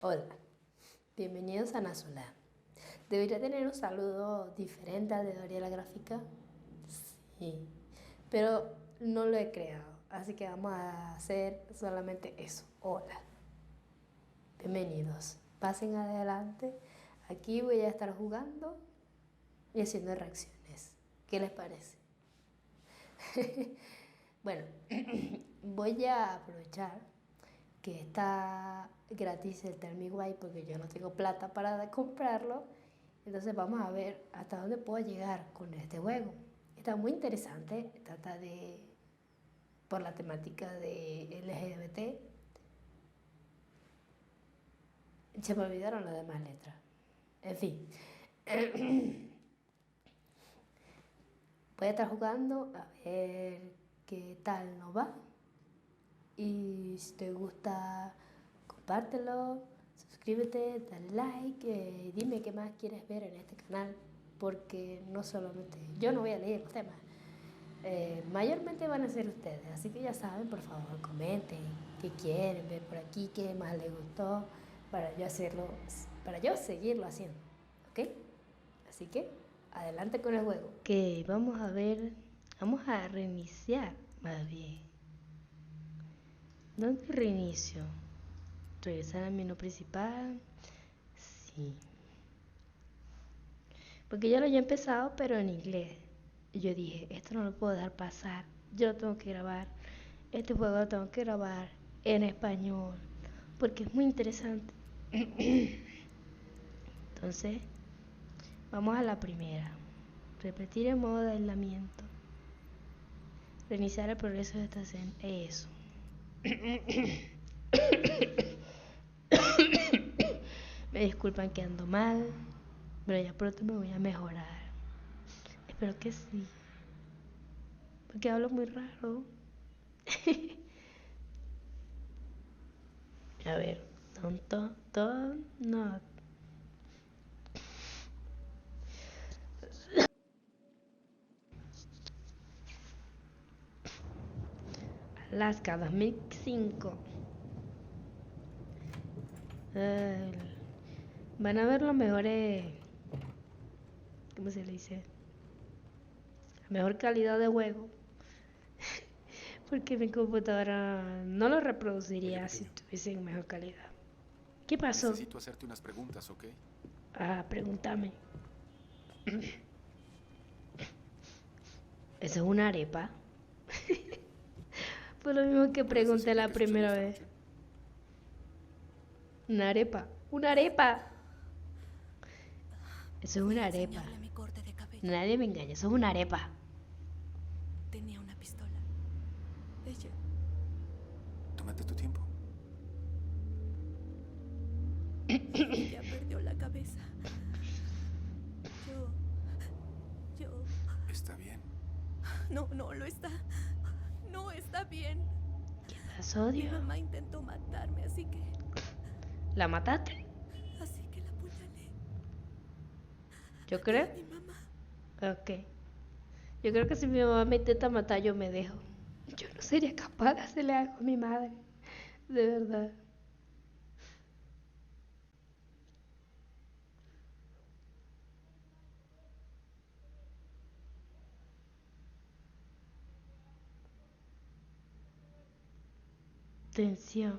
Hola, bienvenidos a Nazulá. ¿Debería tener un saludo diferente al de Gabriela Gráfica? Sí, pero no lo he creado, así que vamos a hacer solamente eso. Hola, bienvenidos. Pasen adelante. Aquí voy a estar jugando y haciendo reacciones. ¿Qué les parece? Bueno, voy a aprovechar que está gratis el Tell porque yo no tengo plata para comprarlo. Entonces vamos a ver hasta dónde puedo llegar con este juego. Está muy interesante, trata de, por la temática de LGBT. Se me olvidaron las demás letras. En fin, voy a estar jugando a ver qué tal nos va. Y si te gusta, compártelo, suscríbete, dale like, dime qué más quieres ver en este canal, porque no solamente yo no voy a leer los temas, mayormente van a ser ustedes, así que ya saben, por favor, comenten qué quieren ver por aquí, qué más les gustó, para yo hacerlo, para yo seguirlo haciendo, ¿ok? Así que adelante con el juego. Ok, vamos a ver, vamos a reiniciar más bien. ¿Dónde reinicio? Regresar al menú principal. Sí. Porque ya lo había empezado, pero en inglés. Y yo dije, esto no lo puedo dejar pasar. Yo lo tengo que grabar. Este juego lo tengo que grabar en español. Porque es muy interesante. Entonces, vamos a la primera. Repetir el modo de aislamiento. Reiniciar el progreso de esta escena. Eso. Me disculpan que ando mal, pero ya pronto me voy a mejorar. Espero que sí. Porque hablo muy raro. A ver, tonto, no. Alaska 2005. Eh, Van a ver los mejores. ¿Cómo se le dice? La mejor calidad de juego. Porque mi computadora no lo reproduciría si tuviese mejor calidad. ¿Qué pasó? Necesito hacerte unas preguntas, ¿ok? Ah, pregúntame. ¿Eso es una arepa? Fue lo mismo que ¿Puedes pregunté decirme la qué sucedió primera esta vez. noche? Una arepa. ¡Una arepa! Eso es Fui una a arepa. enseñarle mi corte de cabello. Nadie me engaña, eso es una arepa. Tenía una pistola. Ella Tómate tu tiempo. ella perdió la cabeza. Yo yo Está bien. no lo está. No está bien. ¿Qué pasó, Mi Dios? mamá intentó matarme, ¿La mataste? así que la apuñalé. Yo Y creo. a mi mamá. Ok. Yo creo que si mi mamá me intenta matar, yo me dejo. Yo no sería capaz de hacerle algo a mi madre. De verdad. Tensión.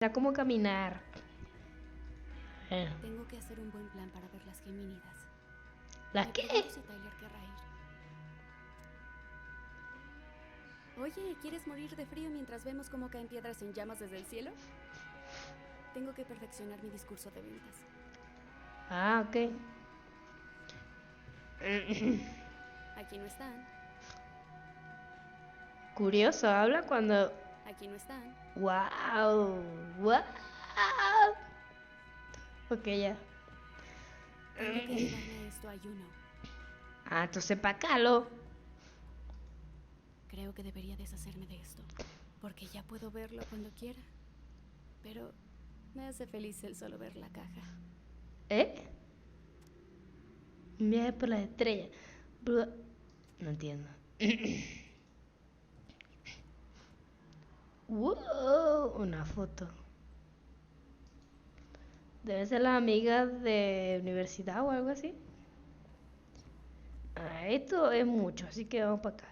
Era como caminar. Tengo que hacer un buen plan para ver las Gemínidas. ¿La Me qué? pregunto si Tyler querrá ir. Oye, ¿quieres morir de frío mientras vemos cómo caen piedras en llamas desde el cielo? Tengo que perfeccionar mi discurso de ventas. Ah, ok. Aquí no están, Curioso, habla cuando... aquí no están. ¡Wow! ¡Wow! Ok, ya. Tengo que llevarme esto a Juno. Ah, entonces pa' Calo. Creo que debería deshacerme de esto, porque ya puedo verlo cuando quiera. Pero me hace feliz el solo ver la caja. ¿Eh? Un viaje por las estrellas. No entiendo. ¡Wow! Una foto. Deben ser las amigas de universidad o algo así. Ah, esto es mucho, así que vamos para acá.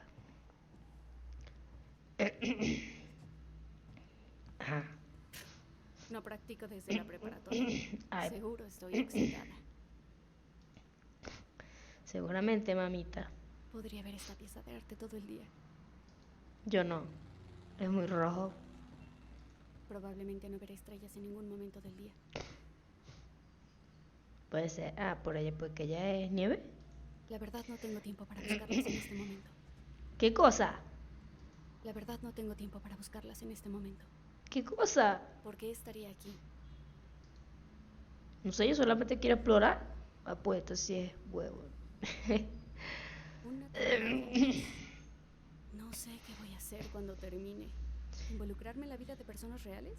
Ajá. No practico desde la preparatoria. Ay, Seguro estoy oxidada. seguramente, mamita. Podría ver esta pieza de arte todo el día. Yo no. Es muy rojo. Probablemente no veré estrellas en ningún momento del día. Puede ser. Ah, por allá, porque ya es nieve. La verdad no tengo tiempo para buscarlas en este momento. ¿Qué cosa? La verdad no tengo tiempo para buscarlas en este momento. ¿Qué cosa? ¿Por qué estaría aquí? No sé, yo solamente quiero explorar. Apuesto si es huevo. Una tecnología. No sé qué voy a hacer cuando termine. ¿Involucrarme en la vida de personas reales?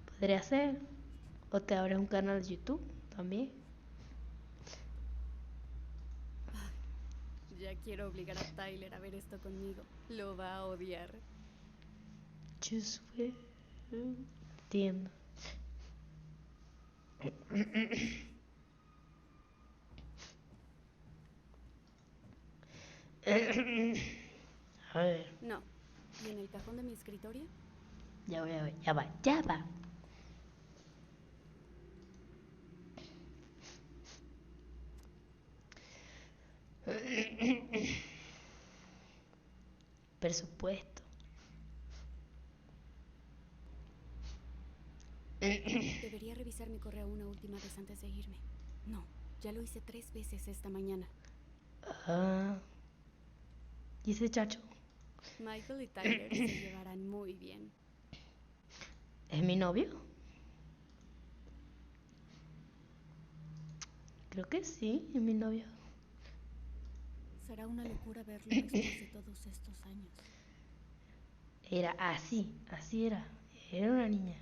Podría ser. O te abres un canal de YouTube también. Ya quiero obligar a Tyler a ver esto conmigo. Lo va a odiar. Just wait. Entiendo. A ver, No. ¿Y en el cajón de mi escritorio? ya voy a ver, ya va, ya va. Presupuesto. Debería revisar mi correo una última vez antes de irme. No, ya lo hice 3 veces esta mañana. Ah, ¿y ese chacho? Michael y Tyler se llevarán muy bien. ¿Es mi novio? Creo que sí, es mi novio. Será una locura verlo después de todos estos años. Era así, así era. Era una niña.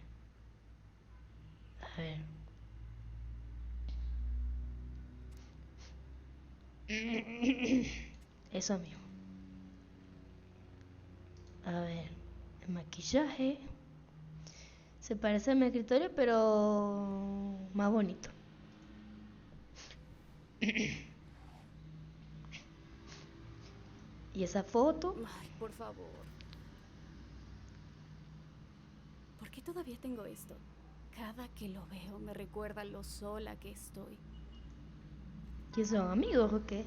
A ver. Eso mismo. A ver, el maquillaje. Se parece a mi escritorio, pero más bonito. Y esa foto. Ay, por favor. ¿Por qué todavía tengo esto? Cada que lo veo me recuerda lo sola que estoy. ¿Qué son amigos o qué?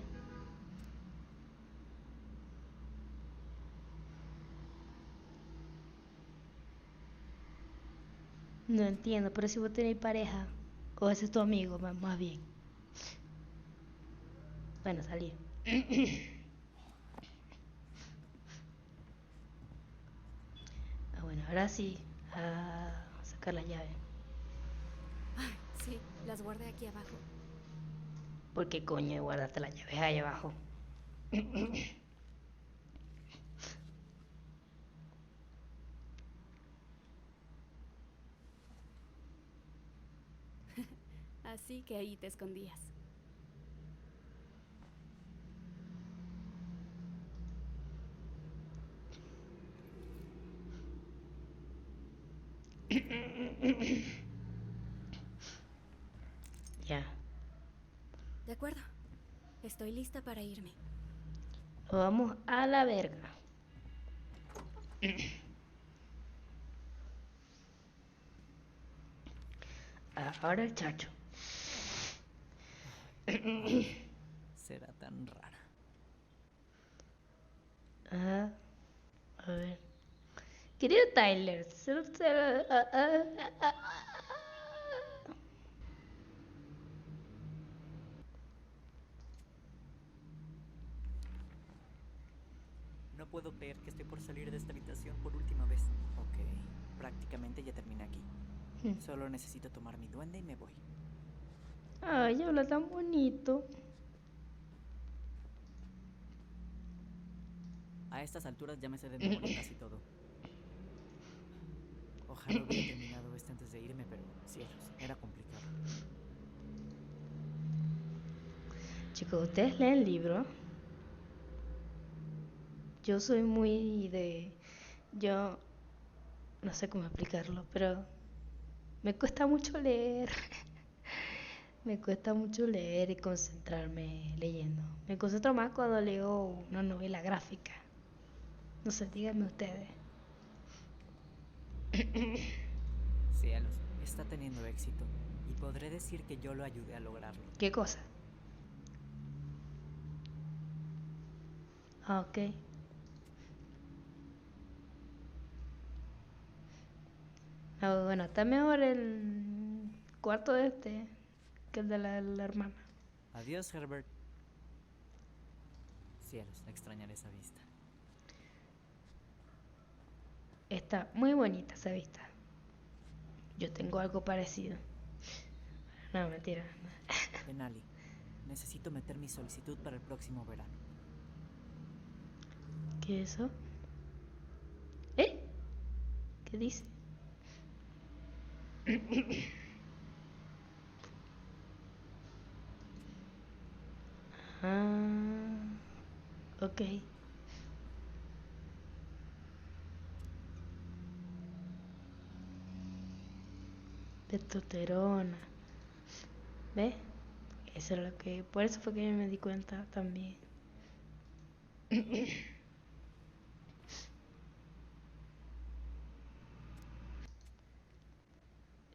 No entiendo, pero si vos tenés pareja, o ese es tu amigo, más bien. Bueno, salí. Ah, bueno, ahora sí, a sacar la llave. Ay, sí, las guardé aquí abajo. ¿Por qué coño guardaste las llaves ahí abajo? Así que ahí te escondías. Ya, De acuerdo. Estoy lista para irme. nos vamos a la verga. Ahora el chacho. Será tan rara. Ah, a ver. Querido Tyler, No puedo creer que estoy por salir de esta habitación por última vez. Ok, prácticamente ya terminé aquí. Solo necesito tomar mi duende y me voy. Ay, habla tan bonito. A estas alturas ya me sé de memoria casi todo. Ojalá hubiera terminado esto antes de irme, pero cielos, era complicado. Chicos, ¿ustedes leen libros? Yo soy muy de... Yo no sé cómo explicarlo, pero me cuesta mucho leer. Me cuesta mucho leer y concentrarme leyendo. Me concentro más cuando leo una novela gráfica. No sé, díganme ustedes. Cielos, está teniendo éxito. Y podré decir que yo lo ayudé a lograrlo. ¿Qué cosa? Ah, ok. Ah, bueno, está mejor el cuarto de este que el de la hermana. Adiós, Herbert. Cielos, extrañaré esa vista. Está muy bonita esa vista. Yo tengo algo parecido. No, mentira. Denali, necesito meter mi solicitud para el próximo verano. ¿Qué es eso? ¿Eh? ¿Qué dice? Ah, ok. Testosterona. ¿Ves? Eso es lo que... Por eso fue que me di cuenta también.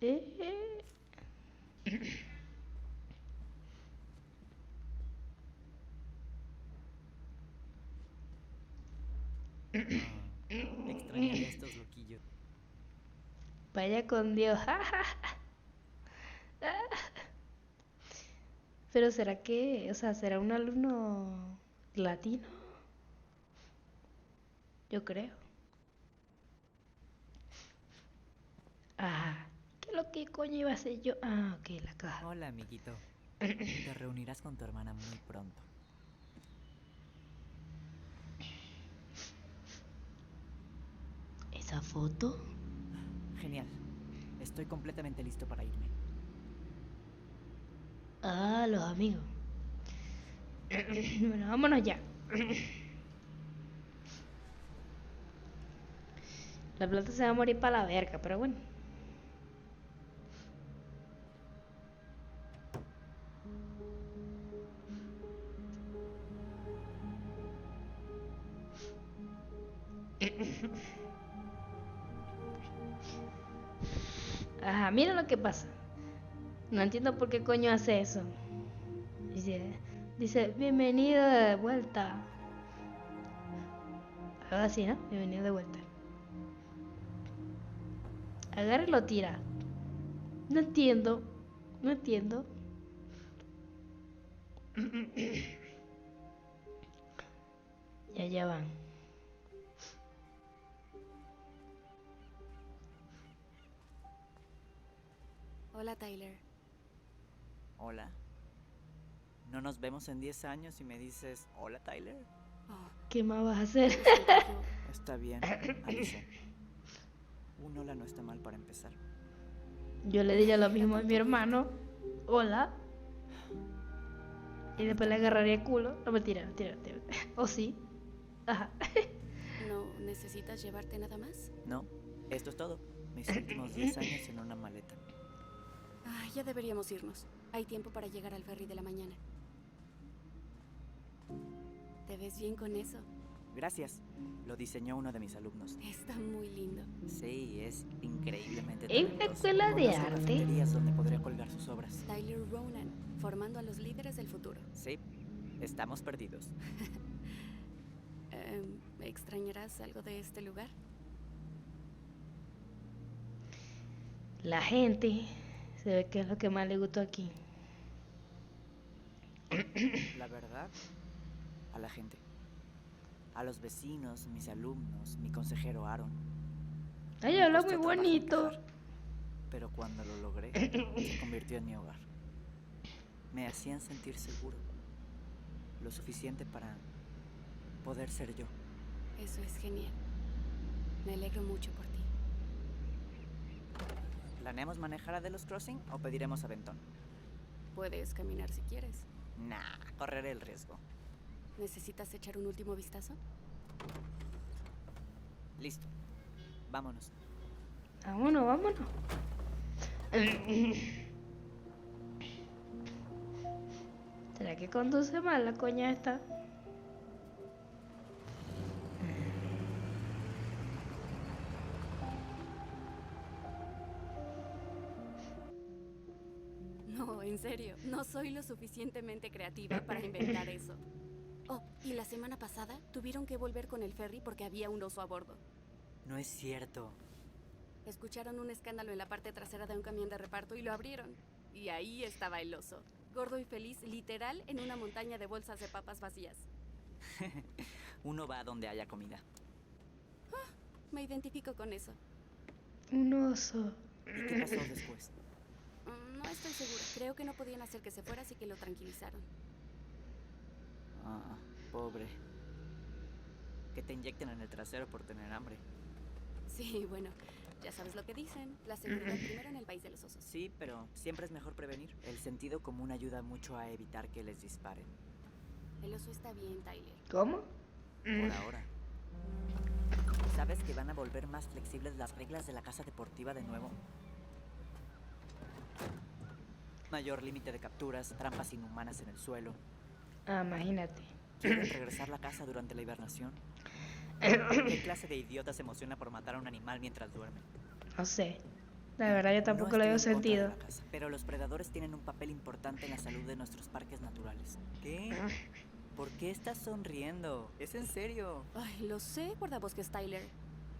Eh. Extrañaré a estos loquillos. Vaya con Dios. Pero será que, o sea, será un alumno latino. Yo creo. Ah, ¿qué lo que coño iba a hacer yo? Ah, ok, la caja. Hola, amiguito. Te reunirás con tu hermana muy pronto. ¿Esa foto? Genial. Estoy completamente listo para irme. Ah, los amigos. Bueno, vámonos ya. La planta se va a morir para la verga, pero bueno. Ajá, mira lo que pasa. No entiendo por qué coño hace eso. Dice, bienvenido de vuelta. Algo así, ¿no? Bienvenido de vuelta. Agarra y lo tira. No entiendo. No entiendo. Y allá van. Hola, Tyler. Hola. ¿No nos vemos en 10 años y me dices, hola, Tyler? Oh, ¿Qué más vas a hacer? disculpa, Está bien, Allison. Un hola no está mal para empezar. Yo le diría lo mismo a mi hermano. Hola. Y después le agarraría el culo. No, mentira. O sí. Ajá. ¿No necesitas llevarte nada más? No, esto es todo. Mis últimos 10 años en una maleta. Ya deberíamos irnos. Hay tiempo para llegar al ferry de la mañana. ¿Te ves bien con eso? Gracias. Lo diseñó uno de mis alumnos. Está muy lindo. Sí, es increíblemente ¿Es una talentoso. escuela de Conozco arte? cafeterías donde podría colgar sus obras. Tyler Ronan, formando a los líderes del futuro. Sí, estamos perdidos. ¿Extrañarás algo de este lugar? La gente se ve que es lo que más le gustó aquí. La verdad, a la gente. A los vecinos, mis alumnos, mi consejero Aaron. Ay, Me habla costó muy trabajo bonito. encajar, pero cuando lo logré, se convirtió en mi hogar. Me hacían sentir seguro. Lo suficiente para poder ser yo. Eso es genial. Me alegro mucho por ti. ¿Planeamos manejar a Delos Crossing o pediremos aventón? Puedes caminar si quieres. Nah, correré el riesgo. ¿Necesitas echar un último vistazo? Listo. Vámonos. Vámonos, vámonos. ¿Será que conduce mal la coña esta? No, en serio. No soy lo suficientemente creativa para inventar eso. Oh, y la semana pasada tuvieron que volver con el ferry porque había un oso a bordo. No es cierto. Escucharon un escándalo en la parte trasera de un camión de reparto y lo abrieron. Y ahí estaba el oso, gordo y feliz, literal, en una montaña de bolsas de papas vacías. Uno va a donde haya comida. Me identifico con eso. Un oso. ¿Y qué pasó después? No estoy segura. Creo que no podían hacer que se fuera, así que lo tranquilizaron. Ah, pobre. Que te inyecten en el trasero por tener hambre. Sí, bueno, ya sabes lo que dicen. La seguridad primero en el país de los osos. Sí, pero siempre es mejor prevenir. El sentido común ayuda mucho a evitar que les disparen. El oso está bien, Tyler. ¿Cómo? Por ahora. ¿Sabes que van a volver más flexibles las reglas de la casa deportiva de nuevo? Mayor límite de capturas, trampas inhumanas en el suelo. Ah, imagínate. ¿Quieren regresar a la casa durante la hibernación? ¿Qué clase de idiota se emociona por matar a un animal mientras duerme? No sé. La verdad yo tampoco No lo veo estoy en contra de sentido. la caza, pero los predadores tienen un papel importante en la salud de nuestros parques naturales. ¿Qué? ¿Por qué estás sonriendo? ¿Es en serio? Ay, lo sé, guardabosques, Tyler.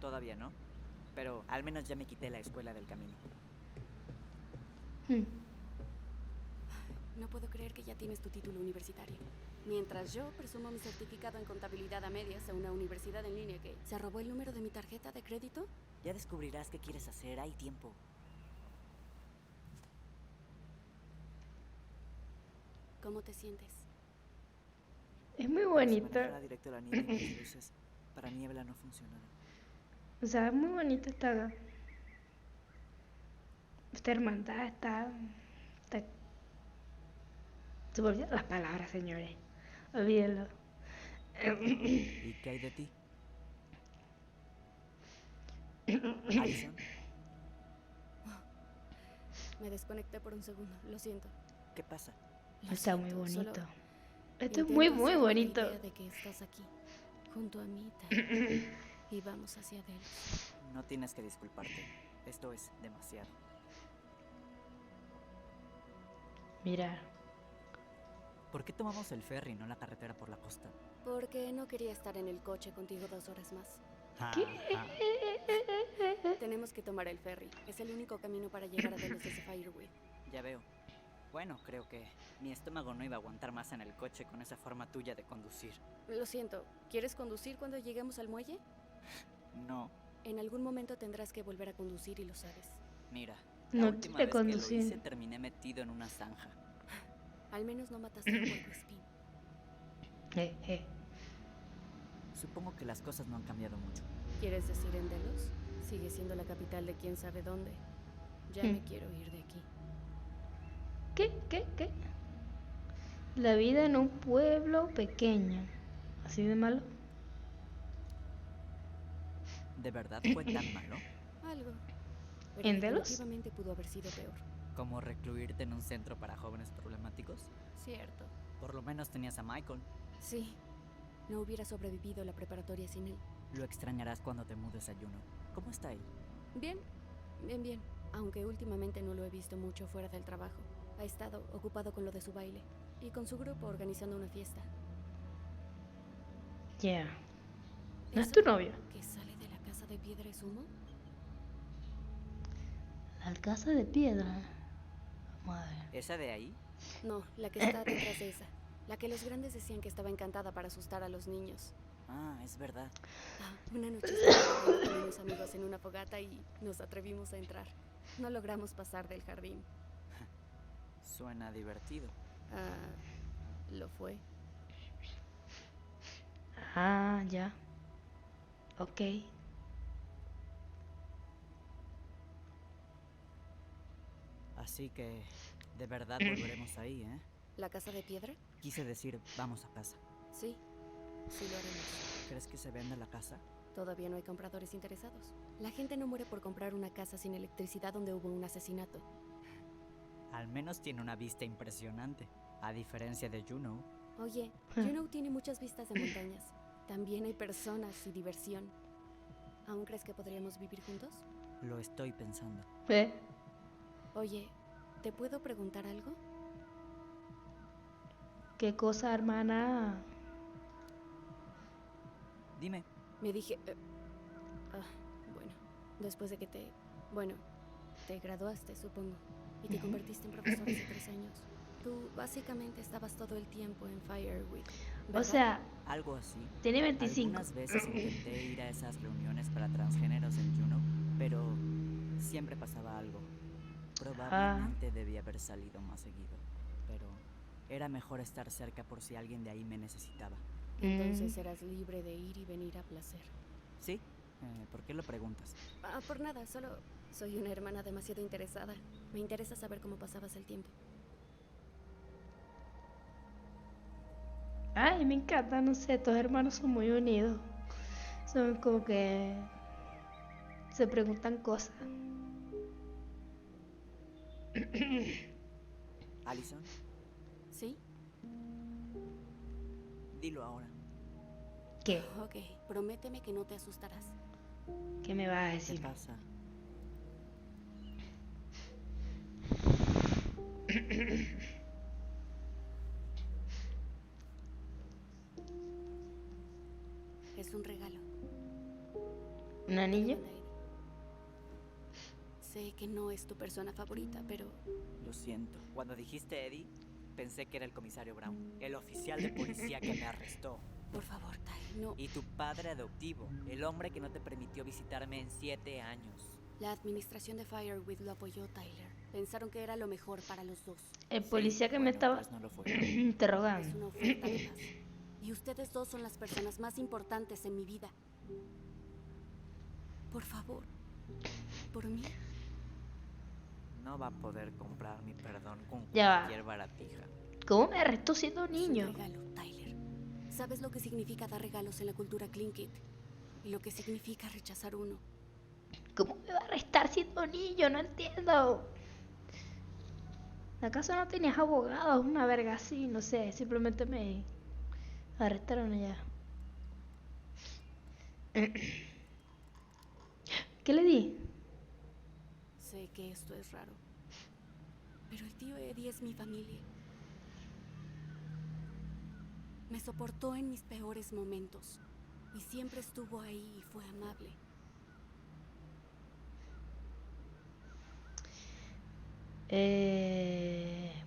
Todavía no. Pero al menos ya me quité la escuela del camino. No puedo creer que ya tienes tu título universitario. Mientras yo presumo mi certificado en contabilidad a medias a una universidad en línea que se robó el número de mi tarjeta de crédito. Ya descubrirás qué quieres hacer, hay tiempo. ¿Cómo te sientes? Es muy Si bonita. manejara directo a la niebla con las luces, para niebla no funcionará. O sea, es muy bonita esta hermandad, se me olvidan las palabras, señores. Olvídenlo. ¿Y qué hay de ti? Alison, Me desconecté por un segundo, lo siento. ¿qué pasa? Lo Está muy siento, solo bonito. Esto es intento muy hacerme la bonito. idea de que estás aquí, junto a mí, Tyler, y vamos hacia adentro. No tienes que disculparte. Esto es demasiado. Mira, ¿Por qué tomamos el ferry, no la carretera por la costa? Porque no quería estar en el coche contigo 2 horas más. Tenemos que tomar el ferry. Es el único camino para llegar a Delos desde Fireweed. Ya veo. Bueno, creo que mi estómago no iba a aguantar más en el coche con esa forma tuya de conducir. Lo siento, ¿quieres conducir cuando lleguemos al muelle? No, En algún momento tendrás que volver a conducir y lo sabes. mira. No La última quiere vez que lo conducir. hice terminé metido en una zanja. Al menos no mataste a un puercoespín. Supongo que las cosas no han cambiado mucho. ¿Quieres decir en Delos? Sigue siendo la capital de quién sabe dónde. Ya me quiero ir de aquí. ¿Qué? La vida en un pueblo pequeño. ¿Así de malo? ¿De verdad fue tan malo? Algo. Pero ¿En Delos? definitivamente pudo haber sido peor. ¿Como recluirte en un centro para jóvenes problemáticos? Cierto. Por lo menos tenías a Michael. Sí. No hubiera sobrevivido la preparatoria sin él. Lo extrañarás cuando te mudes a Juno. ¿Cómo está él? Bien, bien. Aunque últimamente no lo he visto mucho fuera del trabajo. Ha estado ocupado con lo de su baile y con su grupo organizando una fiesta. Yeah. ¿No es ¿Eso tu novio? que sale de la casa de piedra es humo? La casa de piedra. Vamos a ver. ¿Esa de ahí? No, la que está detrás de esa. La que los grandes decían que estaba encantada para asustar a los niños. Ah, es verdad. Una noche estábamos con unos amigos en una fogata y nos atrevimos a entrar. No logramos pasar del jardín. Suena divertido. Lo fue. Ah, ya. Ok. Así que, de verdad volveremos ahí, ¿eh? ¿La casa de piedra? Quise decir, vamos a casa. Sí, sí lo haremos. ¿Crees que se venda la casa? Todavía no hay compradores interesados. La gente no muere por comprar una casa sin electricidad donde hubo un asesinato. Al menos tiene una vista impresionante, a diferencia de Juno. Oye, Juno tiene muchas vistas de montañas. También hay personas y diversión. ¿Aún crees que podríamos vivir juntos? Lo estoy pensando. Oye, ¿te puedo preguntar algo? ¿Qué cosa, hermana? Dime. Me dije... bueno, después de que Bueno, te graduaste, supongo, y te convertiste en profesor hace 3 años. Tú básicamente estabas todo el tiempo en Fireweek, O ¿verdad? sea, Algo así. tiene 25. Algunas veces intenté ir a esas reuniones para transgéneros en Juno, pero siempre pasaba algo. Probablemente debía haber salido más seguido, pero era mejor estar cerca por si alguien de ahí me necesitaba. Entonces eras libre de ir y venir a placer. ¿Sí? ¿Por qué lo preguntas? Por nada, solo soy una hermana demasiado interesada. Me interesa saber cómo pasabas el tiempo. Ay, me encanta, no sé, estos hermanos son muy unidos. Son como que se preguntan cosas. ¿Allison? ¿Sí? Dilo ahora. ¿Qué? Ok, prométeme que no te asustarás. ¿Qué me vas a ¿Qué decir? pasa? Es un regalo. ¿Un anillo? Te lo manda Eddie. Sé que no es tu persona favorita, pero Lo siento. Cuando dijiste Eddie, pensé que era el comisario Brown, el oficial de policía que me arrestó. por favor, Ty, no. Y tu padre adoptivo, el hombre que no te permitió visitarme en 7 años. La administración de Fireweed lo apoyó, Tyler. Pensaron que era lo mejor para los dos. El Sí, policía que me bueno, estaba pues no lo fue. Es interrogando. una oferta de paz. Y ustedes dos son las personas más importantes en mi vida. Por favor, por mí. No va a poder comprar mi perdón con Ya va. cualquier baratija. ¿Cómo me arrestó siendo Es niño? un regalo, Tyler. ¿Sabes lo que significa dar regalos en la cultura Tlingit? Y lo que significa rechazar uno. ¿Cómo me va a arrestar siendo niño? No entiendo. ¿Acaso no tenías abogados? Una verga así, no sé. Simplemente me arrestaron allá. ¿Qué le di? Sé que esto es raro. Pero el tío Eddie es mi familia. Me soportó en mis peores momentos. Y siempre estuvo ahí y fue amable.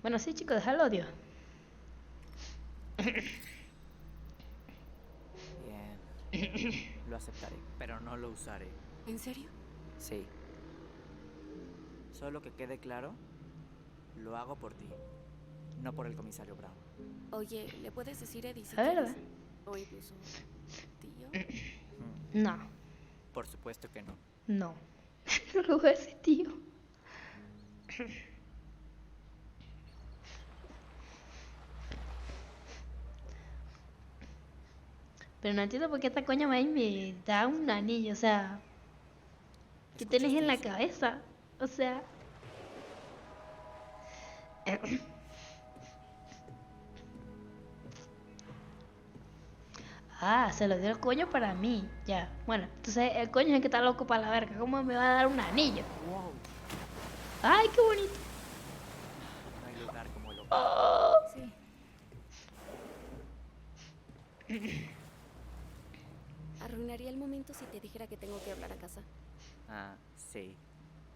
Bueno, sí, chicos, deja el odio. Bien. Lo aceptaré, pero no lo usaré. ¿En serio? Sí. Solo que quede claro, lo hago por ti, no por el comisario Brown. Oye, ¿le puedes decir Eddie si A ver, quieres? O incluso tío. No, Por supuesto que no. no. No lo voy a decir, tío. Pero no entiendo por qué esta coña me da un anillo, o sea, ¿qué tenés en la cabeza? O sea, Ah, se lo dio el coño para mí. Ya. Bueno, entonces el coño es el que está loco para la verga. ¿Cómo me va a dar un anillo? ¡Wow! Ay, qué bonito. No hay lugar como el hogar. Oh. Sí. Arruinaría el momento si te dijera que tengo que hablar a casa. Ah, sí.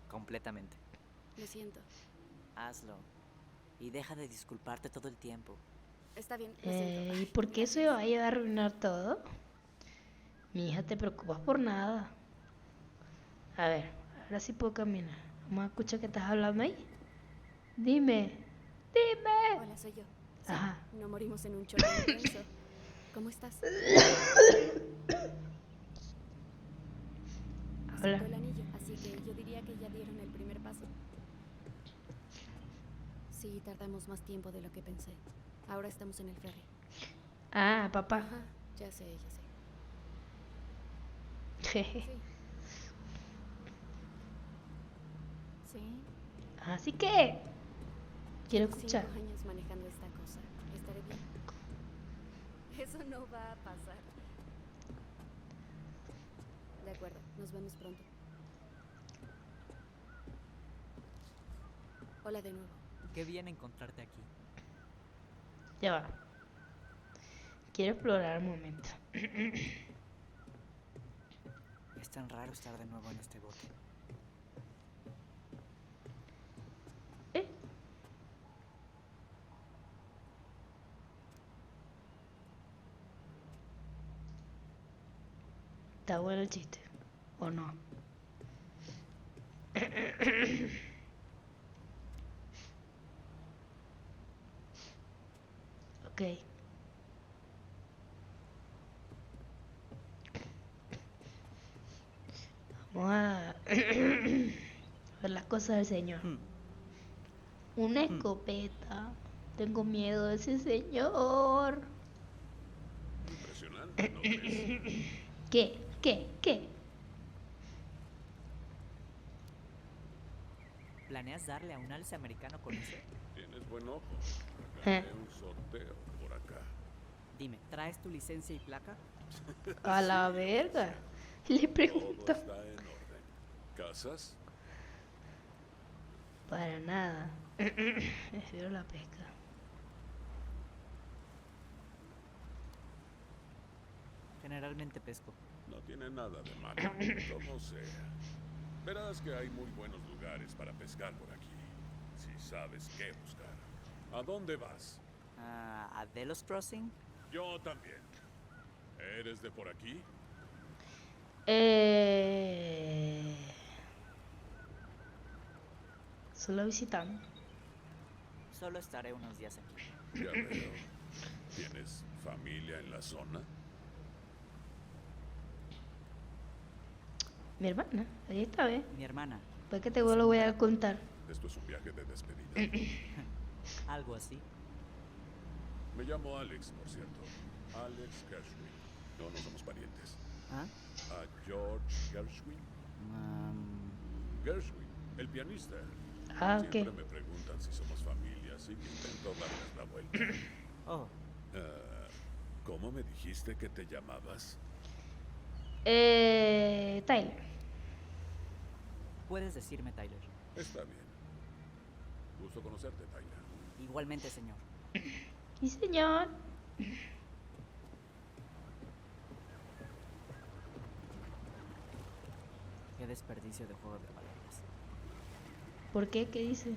Completamente. Lo siento. Hazlo. Y deja de disculparte todo el tiempo. Está bien, lo siento. ¿Y por qué eso va a arruinar todo? Mi hija, te preocupas por nada. A ver, ahora sí puedo caminar. Vamos a escuchar que estás hablando ahí. Dime, dime. Hola, soy yo. Sí, Ajá. no morimos en un choque intenso. ¿Cómo estás? Hola. Aceptó el anillo, así que yo diría que ya dieron el primer paso. Sí, tardamos más tiempo de lo que pensé. Ahora estamos en el ferry. Ah, papá. Ajá, ya sé, ya sé. Jeje. Sí. Sí. Así que quiero Llevo escuchar. 5 años manejando esta cosa. ¿Estaré bien? Eso no va a pasar. De acuerdo, nos vemos pronto. Hola de nuevo. Qué bien encontrarte aquí. Ya va. Quiero explorar un momento. Es tan raro estar de nuevo en este bote. ¿Eh? Está bueno el chiste. ¿O no? Ok. Vamos a ver las cosas del señor. Una escopeta. Tengo miedo de ese señor. Impresionante, ¿no crees? ¿Qué? ¿Qué? ¿Qué? ¿Planeas darle a un alce americano con eso? Tienes buen ojo. Eh. Haré un sorteo por acá. Dime, ¿traes tu licencia y placa? A la verga. Le Todo pregunto. está en orden. ¿Casas? Para nada. Prefiero la pesca. Generalmente pesco. No tiene nada de malo, como sea. Verás que hay muy buenos lugares para pescar por aquí, si sabes qué buscar. ¿A dónde vas? ¿A Delos Crossing? Yo también. ¿Eres de por aquí? Solo visitando. Solo estaré unos días aquí. Ya veo. ¿Tienes familia en la zona? Mi hermana, ahí está, ¿ves? Mi hermana. Pues que te lo voy a contar. Esto es un viaje de despedida. Algo así. Me llamo Alex, por cierto. Alex Gershwin. No, no somos parientes. ¿Ah? ¿A George Gershwin? Gershwin, el pianista. Ah, ok. Siempre me preguntan si somos familia, así que intento darles la vuelta. Oh, ¿Cómo me dijiste que te llamabas? Tyler. puedes decirme Tyler. Está bien. Gusto conocerte, Tyler. Igualmente, señor. Sí, señor. Qué desperdicio de juego de palabras. ¿Por qué? ¿Qué dice?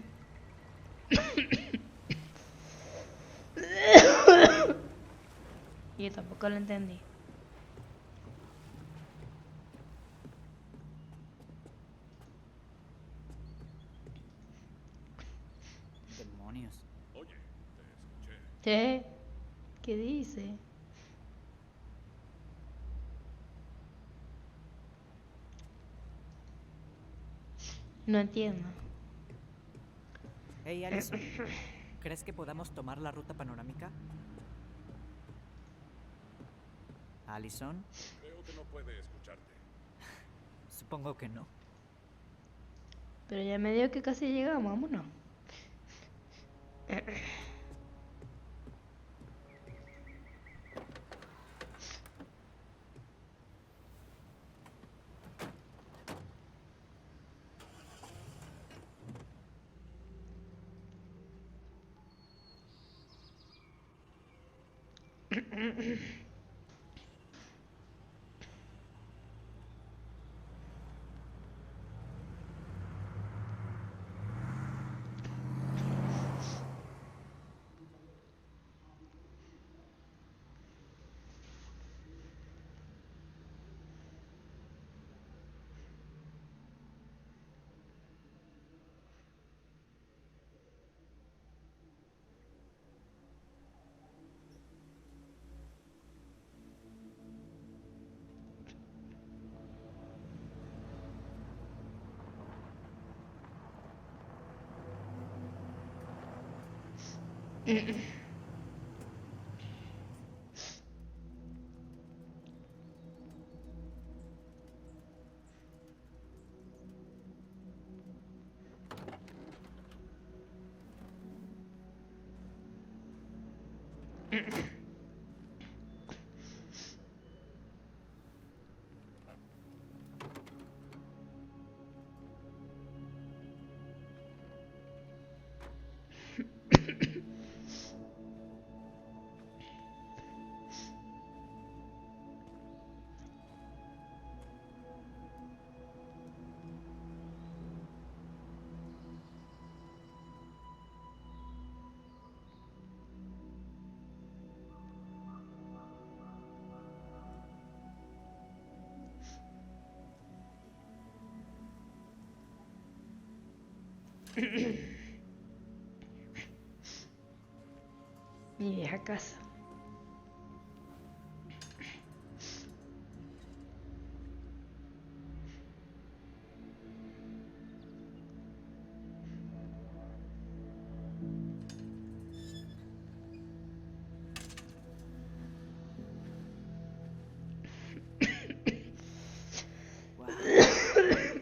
Yo tampoco lo entendí. Demonios. Oye, te escuché. ¿Qué? ¿Qué dice? No entiendo. Hey, Alison. ¿Crees que podamos tomar la ruta panorámica? ¿Alison? Creo que no puede escucharte. Supongo que no. Pero ya me dio que casi llegamos, vámonos. Mi vieja casa. Wow.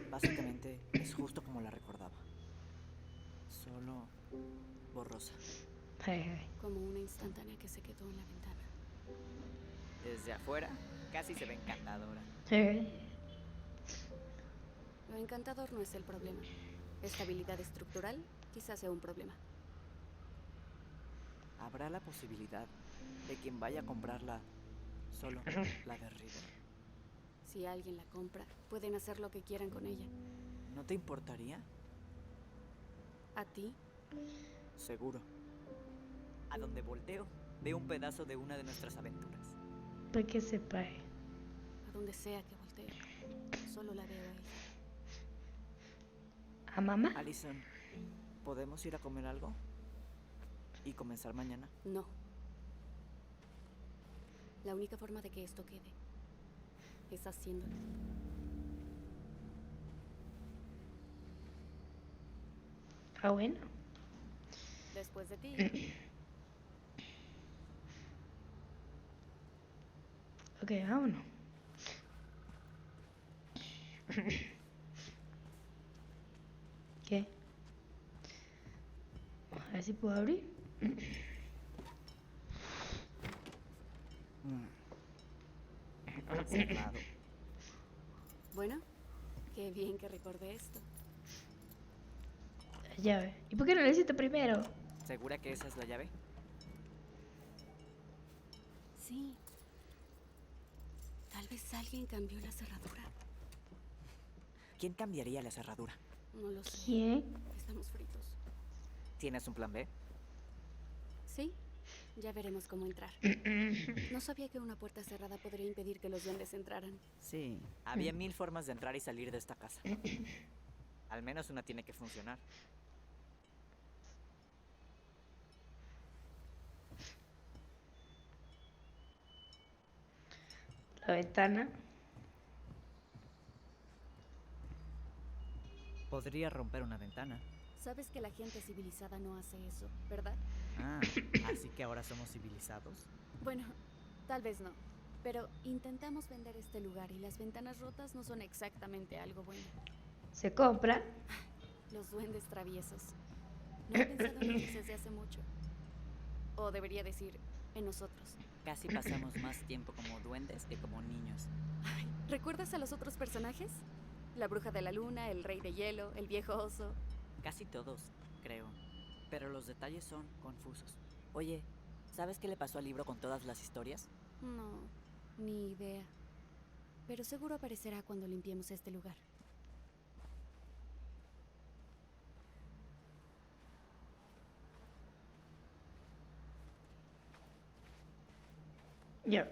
Básicamente es justo como la recordaba. Solo borrosa. Como una instantánea que se quedó en la ventana. Desde afuera, casi se ve encantadora. Lo encantador no es el problema. Estabilidad estructural quizás sea un problema. ¿Habrá la posibilidad de quien vaya a comprarla solo la derribe? Si alguien la compra, pueden hacer lo que quieran con ella. ¿No te importaría? ¿A ti? Seguro. A donde volteo, veo un pedazo de una de nuestras aventuras. Para que sepa. A donde sea que voltee. Solo la veo a ella. ¿A mamá? Allison, ¿podemos ir a comer algo? ¿Y comenzar mañana? No. La única forma de que esto quede es haciéndolo. Ah, bueno. Después de ti. Ok, vámonos. ¿Qué? A ver si puedo abrir. Cerrado. Bueno, qué bien que recordé esto. La llave. ¿Y por qué no lo hiciste primero? ¿Segura que esa es la llave? Sí. Tal vez alguien cambió la cerradura. ¿Quién cambiaría la cerradura? No lo sé. ¿Quién? Estamos fritos. ¿Tienes un plan B? Sí, ya veremos cómo entrar. No sabía que una puerta cerrada podría impedir que los duendes entraran. Sí. Había 1000 formas de entrar y salir de esta casa. Al menos una tiene que funcionar. La ventana. Podría romper una ventana. Sabes que la gente civilizada no hace eso, ¿verdad? Ah, así que ahora somos civilizados. Bueno, tal vez no. Pero intentamos vender este lugar y las ventanas rotas no son exactamente algo bueno. Se compra. Los duendes traviesos. No he pensado en ellos desde hace mucho. O debería decir, en nosotros. Casi pasamos más tiempo como duendes que como niños. Ay, ¿recuerdas a los otros personajes? La bruja de la luna, el rey de hielo, el viejo oso. Casi todos, creo. Pero los detalles son confusos. Oye, ¿sabes qué le pasó al libro con todas las historias? No, ni idea. Pero seguro aparecerá cuando limpiemos este lugar. Ya.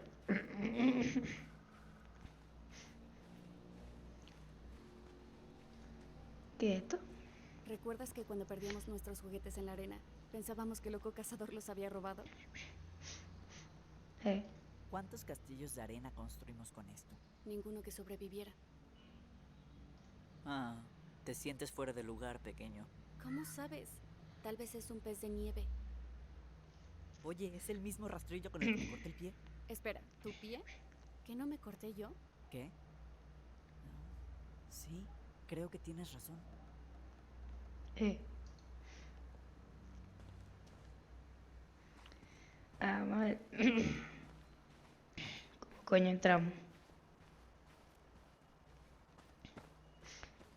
¿Qué es esto? ¿Recuerdas que cuando perdíamos nuestros juguetes en la arena, pensábamos que el loco cazador los había robado? ¿Cuántos castillos de arena construimos con esto? Ninguno que sobreviviera. Ah, te sientes fuera de lugar, pequeño. ¿Cómo sabes? Tal vez es un pez de nieve. Oye, ¿es el mismo rastrillo con el que me corté el pie? Espera, ¿tu pie? ¿Que no me corté yo? ¿Qué? Sí, creo que tienes razón. Mal. ¿Cómo coño entramos?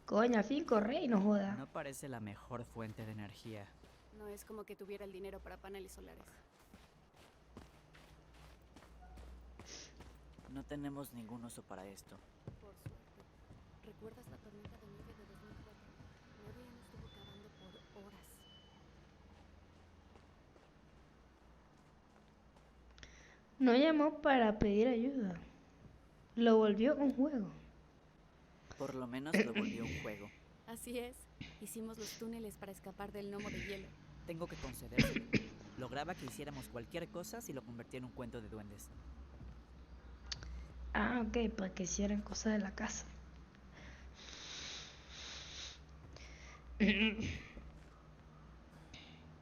Coño, al fin corre y no joda. No parece la mejor fuente de energía. No es como que tuviera el dinero para paneles solares. No tenemos ningún uso para esto. Por suerte. ¿Recuerdas la tormenta de nieve de 2004? Nadie estuvo cavando por horas. No llamó para pedir ayuda. Lo volvió un juego. Por lo menos lo volvió un juego. Así es. Hicimos los túneles para escapar del gnomo de hielo. Tengo que concedérselo. Lograba que hiciéramos cualquier cosa si lo convertía en un cuento de duendes. Ah, ok, para que hicieran cosas de la casa.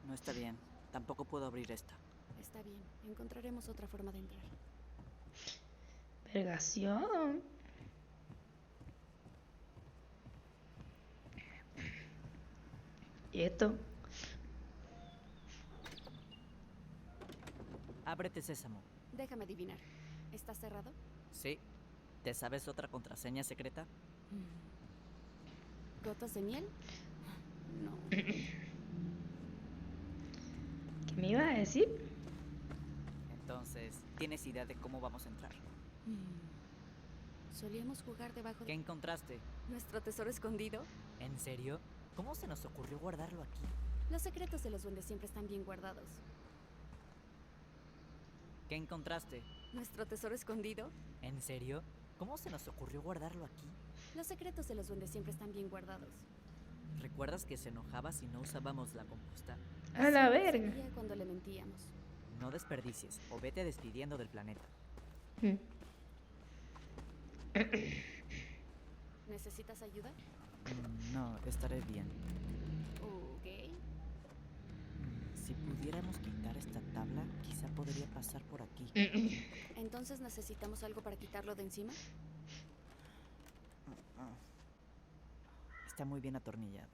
No está bien. Tampoco puedo abrir esta. Está bien. Encontraremos otra forma de entrar. Vergación. ¿Y esto? Ábrete, Sésamo. Déjame adivinar. ¿Está cerrado? Sí. ¿Te sabes otra contraseña secreta? ¿Gotas de miel? No. ¿Qué me ibas a decir? Entonces, ¿tienes idea de cómo vamos a entrar? Solíamos jugar debajo ¿Qué de encontraste? nuestro tesoro escondido. ¿En serio? ¿Cómo se nos ocurrió guardarlo aquí? Los secretos de los duendes siempre están bien guardados. ¿Qué encontraste? ¿Nuestro tesoro escondido? ¿En serio? ¿Cómo se nos ocurrió guardarlo aquí? Los secretos de los duendes siempre están bien guardados. ¿Recuerdas que se enojaba si no usábamos la composta? A la Se verga. reía cuando le mentíamos. No desperdicies o vete despidiendo del planeta. ¿Necesitas ayuda? No, estaré bien. Ok. Si pudiéramos quitar esta tabla, quizá podría pasar por aquí. Entonces necesitamos algo para quitarlo de encima. Está muy bien atornillado.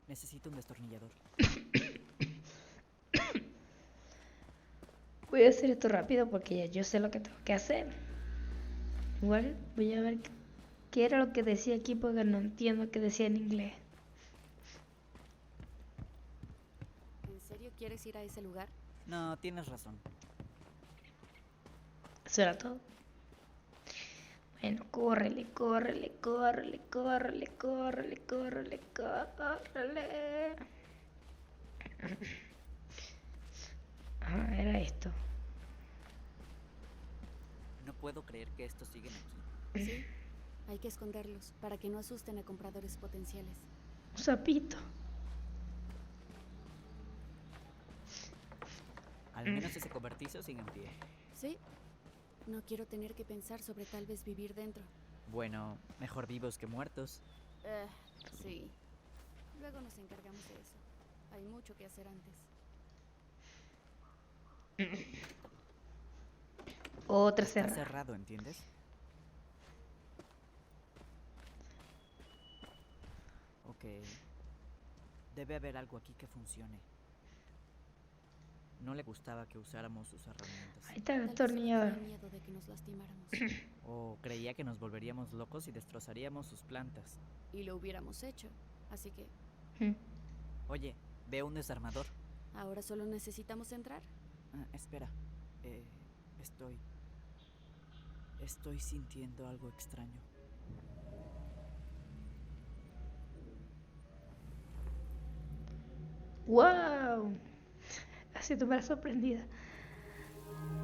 Necesito un destornillador. Voy a hacer esto rápido porque ya yo sé lo que tengo que hacer. Igual voy a ver qué era lo que decía aquí porque no entiendo qué decía en inglés. ¿En serio quieres ir a ese lugar? No, tienes razón. Eso era todo. Bueno, córrele, córrele, córrele, córrele, córrele, córrele, córrele. Ah, era esto. No puedo creer que estos siguen aquí. Sí. Hay que esconderlos para que no asusten a compradores potenciales. Un sapito. Al menos ese cobertizo sigue en pie. ¿Sí? No quiero tener que pensar sobre tal vez vivir dentro. Bueno, mejor vivos que muertos. Sí. Luego nos encargamos de eso. Hay mucho que hacer antes. Otra Está cerrada. cerrado, ¿entiendes? Ok. Debe haber algo aquí que funcione. No le gustaba que usáramos sus herramientas. Ahí está el Tal vez solo atornillador. tenía miedo de que nos lastimáramos. O creía que nos volveríamos locos y destrozaríamos sus plantas. Y lo hubiéramos hecho. Así que, Oye, veo un desarmador. ¿ahora solo necesitamos entrar? Espera. Estoy... Estoy sintiendo algo extraño. ¡Wow! Así tú me has sorprendida.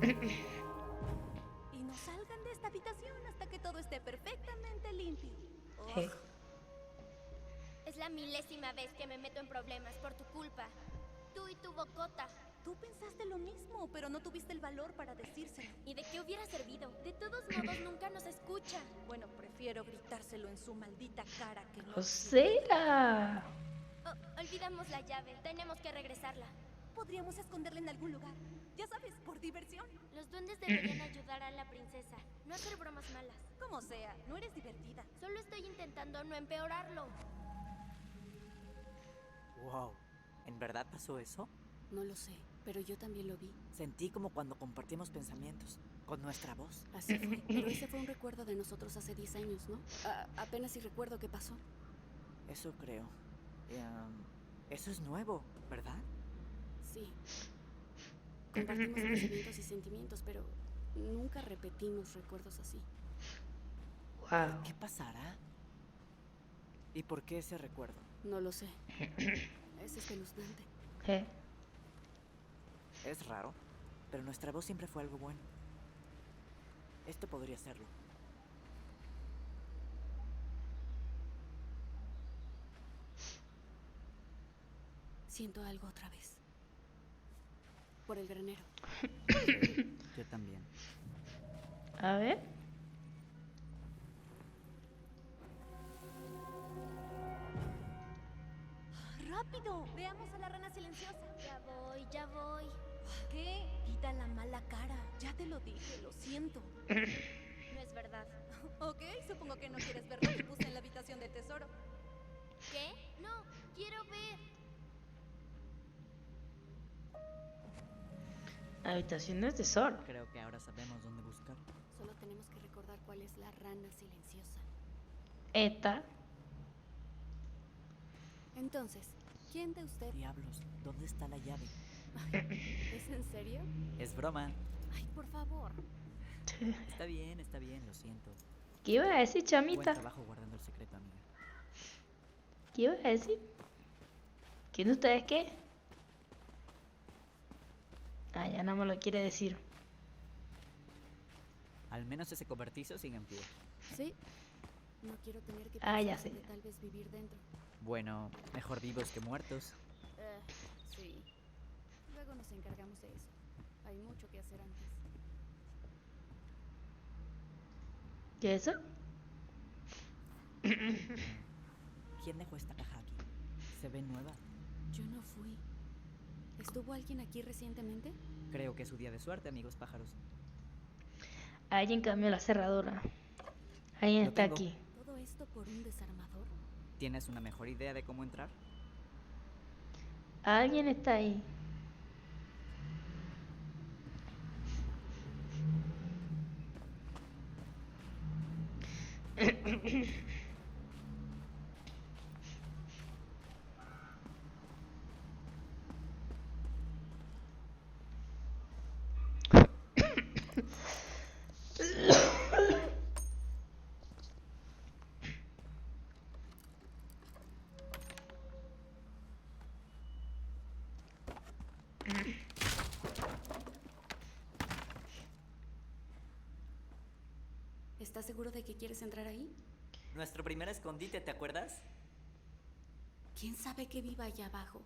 Y no salgan de esta habitación hasta que todo esté perfectamente limpio. Je. Es la milésima vez que me meto en problemas por tu culpa. Tú y tu bocota. Tú pensaste lo mismo, pero no tuviste el valor para decírselo. ¿Y de qué hubiera servido? De todos modos, nunca nos escucha. Bueno, prefiero gritárselo en su maldita cara que no. O sea, Oh, olvidamos la llave. Tenemos que regresarla. Podríamos esconderla en algún lugar. Ya sabes, por diversión. Los duendes deberían ayudar a la princesa. No hacer bromas malas. Como sea, no eres divertida. Solo estoy intentando no empeorarlo. Wow, ¿en verdad pasó eso? No lo sé, pero yo también lo vi. Sentí como cuando compartimos pensamientos, con nuestra voz. Así fue. Pero ese fue un recuerdo de nosotros hace 10 años, ¿no? Apenas si recuerdo qué pasó. Eso creo. Eso es nuevo, ¿verdad? Sí. Compartimos pensamientos y sentimientos, pero nunca repetimos recuerdos así. wow. ¿Qué pasará? ¿Y por qué ese recuerdo? No lo sé. Es espeluznante. Je. Es raro, pero nuestra voz siempre fue algo bueno. Esto podría serlo. Siento algo otra vez. Por el granero. Yo también. A ver. ¡Rápido! Veamos a la rana silenciosa. Ya voy, ya voy. ¿Qué? Quita la mala cara. Ya te lo dije, lo siento. No es verdad. Ok, supongo que no quieres ver lo que puse en la habitación del tesoro. ¿Qué? No, quiero ver. Habitación del tesoro. Creo que ahora sabemos dónde buscar. Solo tenemos que recordar cuál es la rana silenciosa. Esta. Entonces, ¿quién de usted? Diablos, ¿dónde está la llave? ¿Es en serio? Es broma. Ay, por favor. Está bien, lo siento. ¿Qué iba a decir, Buen chamita? trabajo guardando el secreto, amiga. ¿Qué iba a decir? ¿Quién de ustedes qué? Ah, ya no me lo quiere decir. Al menos ese cobertizo sigue en pie. Sí. No quiero tener que Ah, ya pensar sé. de tal vez vivir dentro. Bueno, mejor vivos que muertos. Sí. Luego nos encargamos de eso. Hay mucho que hacer antes. ¿Qué es eso? ¿Quién dejó esta caja aquí? Se ve nueva. Yo no fui. ¿Estuvo alguien aquí recientemente? Creo que es su día de suerte, amigos pájaros. Alguien cambió la cerradura. Alguien Lo está tengo. aquí. ¿Todo esto por un desarmador? ¿Tienes una mejor idea de cómo entrar? Alguien está ahí. ¿Estás seguro de que quieres entrar ahí? Nuestro primer escondite, ¿te acuerdas? ¿Quién sabe que viva allá abajo?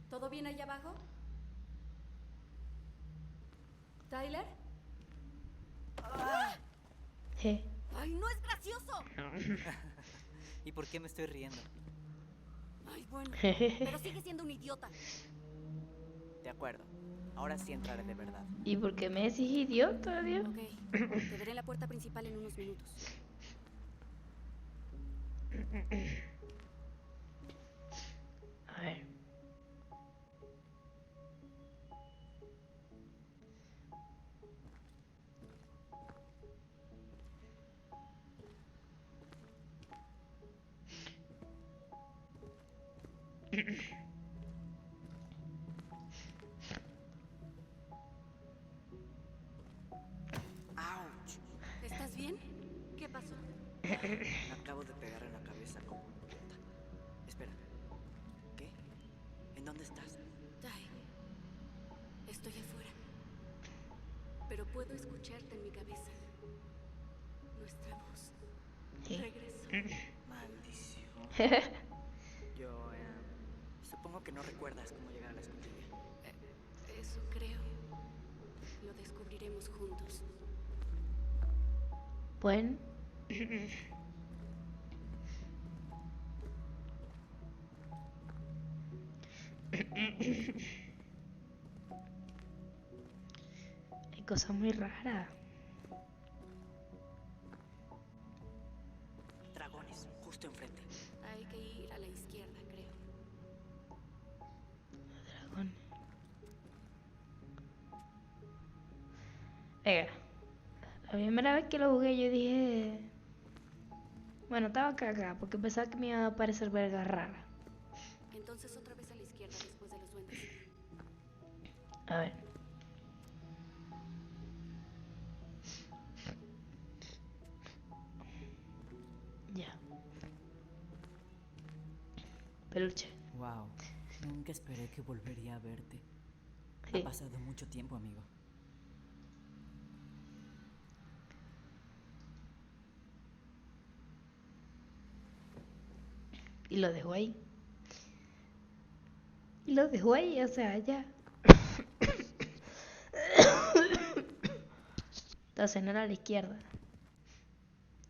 ¿Todo bien allá abajo? ¿Tyler? Je. ¡Ay, no es gracioso! ¿Y por qué me estoy riendo? Ay, bueno. Jejeje. Pero sigue siendo un idiota. De acuerdo. Ahora sí entraré de verdad. ¿Y por qué me decís idiota, Dios? Ok. Te veré en la puerta principal en unos minutos. A ver. Puedo escucharte en mi cabeza. Nuestra voz Sí. regresó. Maldición. Yo, supongo que no recuerdas cómo llegar a la escotilla. Eso creo. Lo descubriremos juntos. Bueno. Hay cosas muy raras. Dragones, justo enfrente. Hay que ir a la izquierda, creo. Dragón. Venga. La primera vez que lo jugué yo dije... Bueno, estaba cagada porque pensaba que me iba a aparecer verga rara. Entonces otra vez a la izquierda después de los duendes. A ver. Ya. Peluche. Wow, nunca esperé que volvería a verte. Sí. Ha pasado mucho tiempo, amigo. Y lo dejó ahí. Y lo dejó ahí, o sea, ya. Entonces no era a la izquierda.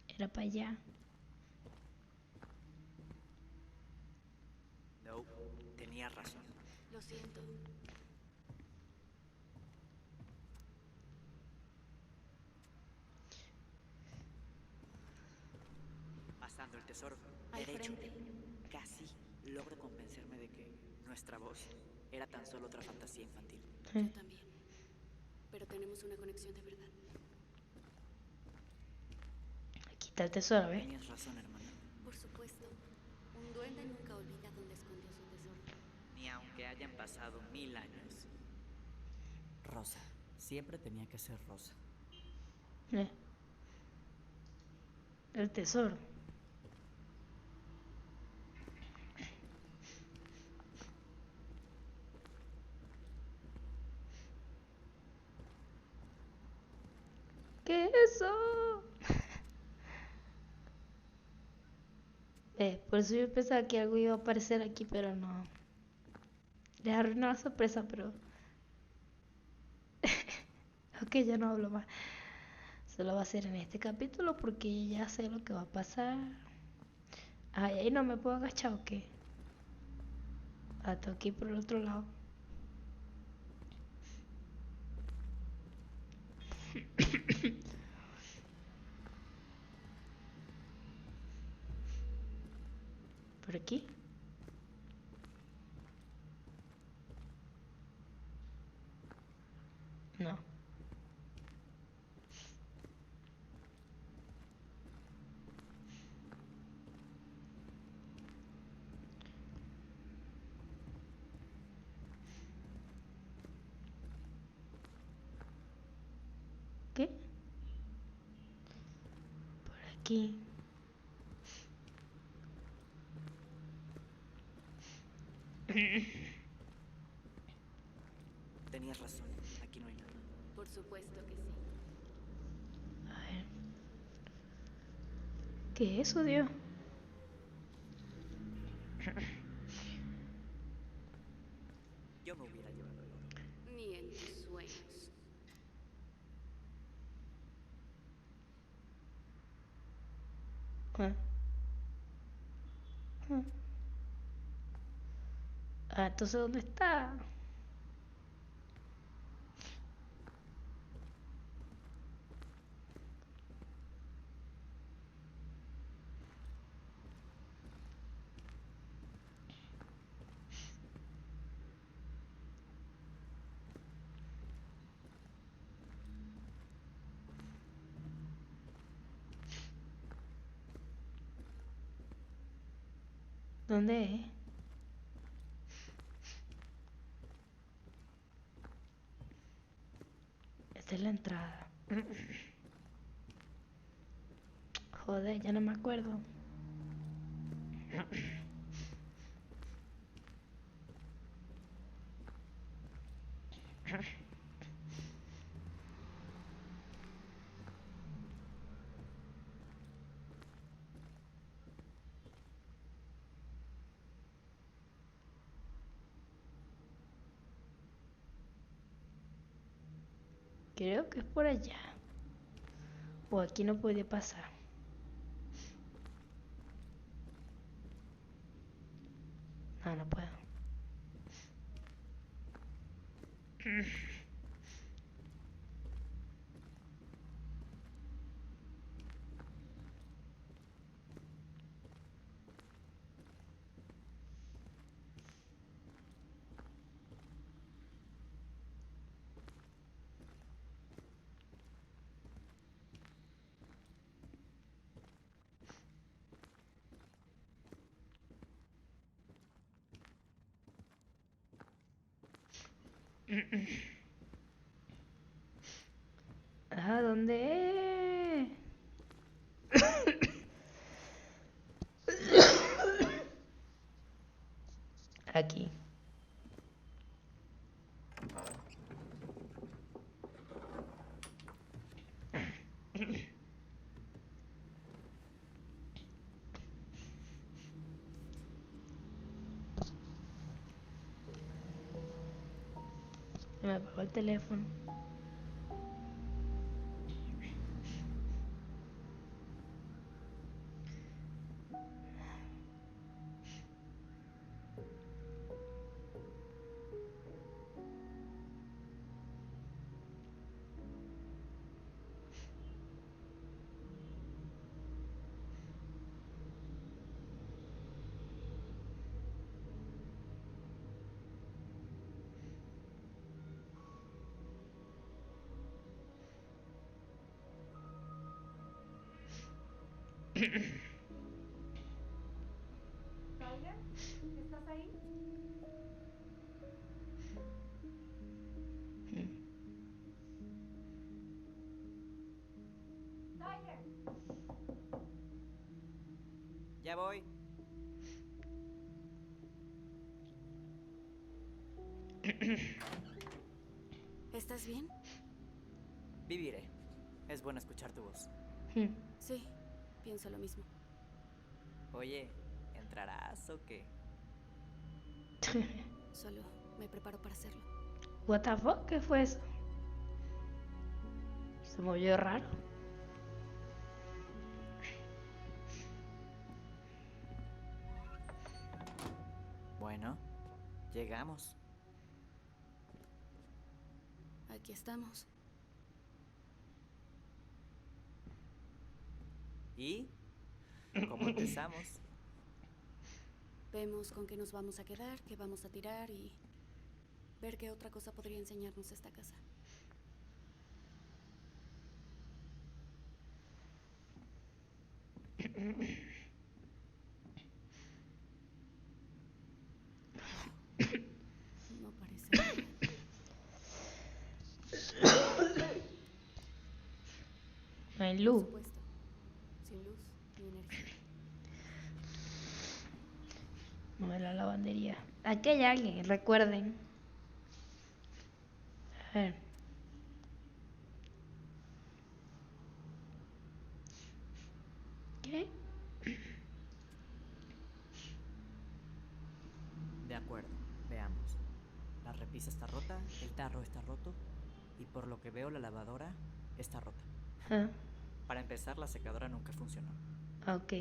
Era para allá. No, tenías razón. Lo siento. Pasando el tesoro. Al Derecho. frente. Casi logro convencerme de que nuestra voz era tan solo otra fantasía infantil. Yo también. Pero tenemos una conexión de verdad. Aquí está el tesoro, ¿ves? Tenías razón, hermano. Por supuesto. Un duende nunca olvida dónde escondió su tesoro. Ni aunque hayan pasado 1000 años. Rosa. Siempre tenía que ser rosa. El tesoro. ¿Qué es eso? Por eso yo pensaba que algo iba a aparecer aquí, pero no. Les arruinó la sorpresa, pero... Ok, ya no hablo más. Solo va a ser en este capítulo porque ya sé lo que va a pasar. Ay, ahí no me puedo agachar o qué. Ah, tengo que ir por el otro lado. ¿Por aquí? No. ¿Qué? Por aquí. Tenías razón. Aquí no hay nada. Por supuesto que sí. A ver. ¿Qué es eso, Dios? Yo me hubiera llevado el oro. Ni en tus sueños. Ah. Ah. Ah, entonces ¿dónde está? ¿Dónde es? Esta es la entrada. Joder, ya no me acuerdo. Creo que es por allá. O aquí no puede pasar. No, no puedo. Ah, ¿dónde? Aquí. Me apagó el teléfono. Tyler, ¿estás ahí? Tyler. Ya voy. ¿Estás bien? Viviré. Es bueno escuchar tu voz. Sí, pienso lo mismo. Oye, ¿entrarás o qué? Solo me preparo para hacerlo. What the fuck? ¿Qué fue eso? Se movió raro. Bueno, llegamos. Aquí estamos. ¿Y cómo empezamos? Vemos con qué nos vamos a quedar, qué vamos a tirar y ver qué otra cosa podría enseñarnos esta casa. No parece real. No hay Por luz. supuesto, sin luz ni energía. No es la lavandería. Aquí hay alguien, recuerden. A ver. ¿Qué? De acuerdo, veamos. La repisa está rota, el tarro está roto y por lo que veo la lavadora está rota. Ah, Para empezar, la secadora nunca funcionó. ok.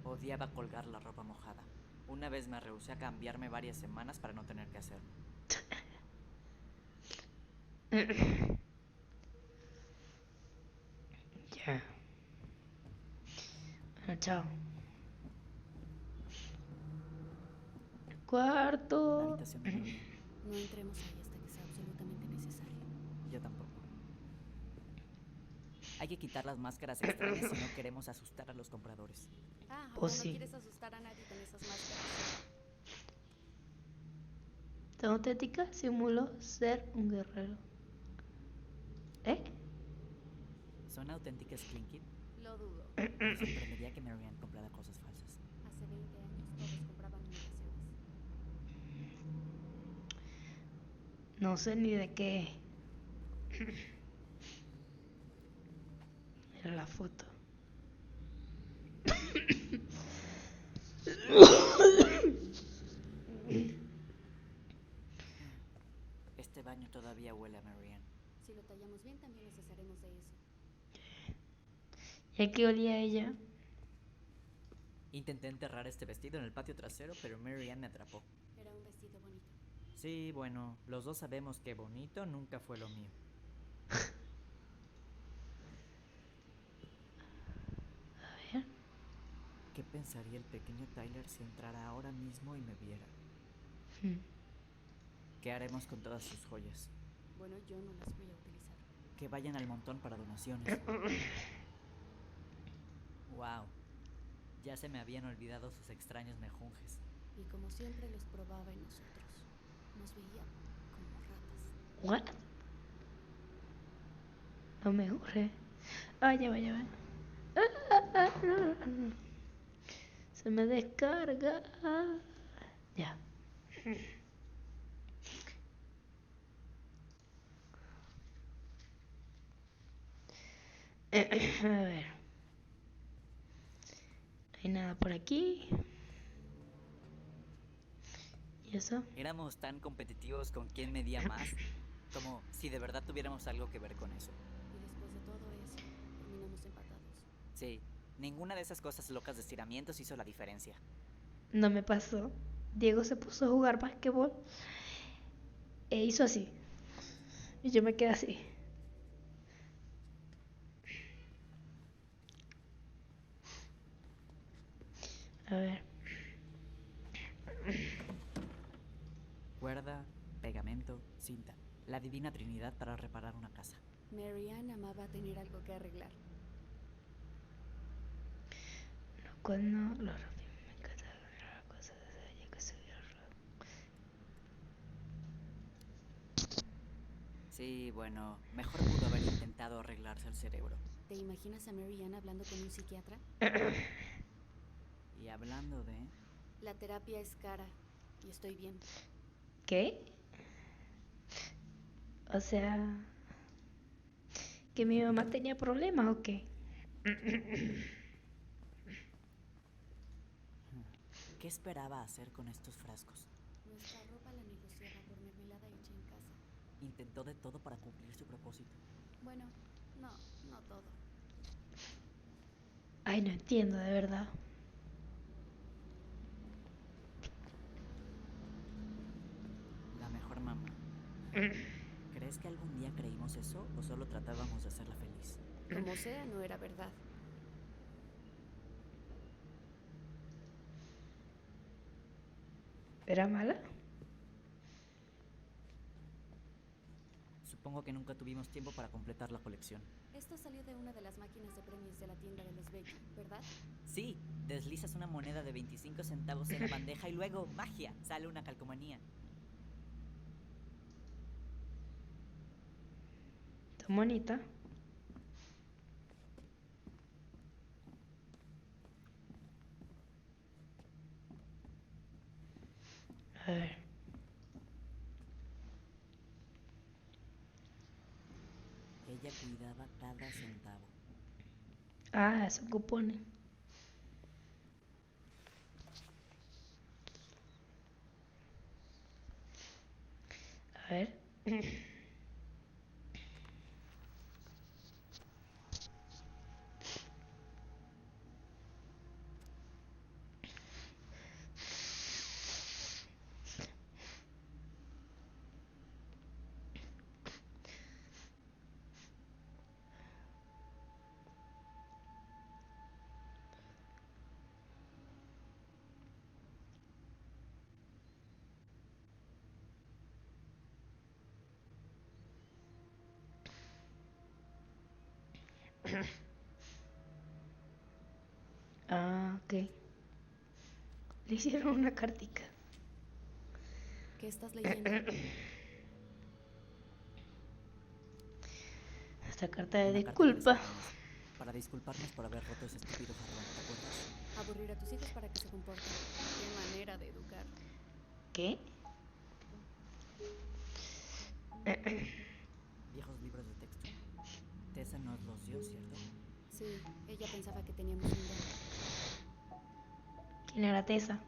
Odiaba colgar la ropa mojada. Una vez me rehusé a cambiarme varias semanas para no tener que hacerlo. Ya. Bueno, chao. La Cuarto. habitación de mi vida. No entremos ahí hasta que sea absolutamente necesario. Yo tampoco. Hay que quitar las máscaras extrañas si no queremos asustar a los compradores. Ah, Pues ahora sí. no quieres asustar a nadie con esas máscaras. Tan auténtica simuló ser un guerrero. ¿Eh? ¿Son auténticas Clinkit? Lo dudo. Me sorprendería que Marianne comprara cosas falsas. Hace 20 años todos compraban imitaciones. No sé ni de qué. Mira la foto. Todavía huele a Marianne. Si lo tallamos bien, también nos desharemos de eso. ¿Y a qué olía ella? Intenté enterrar este vestido en el patio trasero, pero Marianne me atrapó. Era un vestido bonito. Sí, bueno, los dos sabemos que bonito nunca fue lo mío. A ver. ¿Qué pensaría el pequeño Tyler si entrara ahora mismo y me viera? ¿Qué haremos con todas sus joyas? Bueno, yo no las voy a utilizar. Que vayan al montón para donaciones. Wow. Ya se me habían olvidado sus extraños mejunjes. Y como siempre los probaba en nosotros. Nos veía como ratas. ¿What? No me jure. Ah, ya va, ya va. No. Se me descarga. Ya. A ver. No hay nada por aquí. ¿Y eso? Éramos tan competitivos con quién medía más, como si de verdad tuviéramos algo que ver con eso. Y después de todo eso, terminamos empatados. Sí, ninguna de esas cosas locas de estiramientos hizo la diferencia. No me pasó. Diego se puso a jugar basquetbol e hizo así. Y yo me quedé así. A ver. Cuerda, pegamento, cinta. La divina trinidad para reparar una casa. Marianne amaba tener algo que arreglar. Cuando lo rompí, me encanta las cosas de ella que se vio. Sí, bueno, mejor pudo haber intentado arreglarse el cerebro. ¿Te imaginas a Marianne hablando con un psiquiatra? Y hablando de... La terapia es cara y estoy bien. ¿Qué? O sea, ¿que mi mamá tenía problemas o qué? ¿Qué esperaba hacer con estos frascos? Nuestra ropa la negociaba por mermelada hecha en casa. Intentó de todo para cumplir su propósito. Bueno, no todo. Ay, no entiendo, de verdad. La mejor mamá. ¿Crees que algún día creímos eso o solo tratábamos de hacerla feliz? Como sea, no era verdad. ¿Era mala? Supongo que nunca tuvimos tiempo para completar la colección. Esto salió de una de las máquinas de premios de la tienda de los Becky, ¿verdad? Sí, deslizas una moneda de 25 centavos en la bandeja y luego, ¡magia!, sale una calcomanía. Tan bonita. A ver. Ella cuidaba cada centavo. Ah, son cupones. A ver. Ah, ok. Le hicieron una cartica. ¿Qué estás leyendo? Esta carta de Una carta que les disculpa. escribimos para disculparnos por haber roto ese estúpido jarrón, ¿te acuerdas? Aburrir a tus hijos para que se comporten. Qué manera de educar. ¿Qué? Viejos libros de texto. Tessa nos los dio, ¿cierto? Sí, ella pensaba que teníamos un don. ¿Quién era Tessa?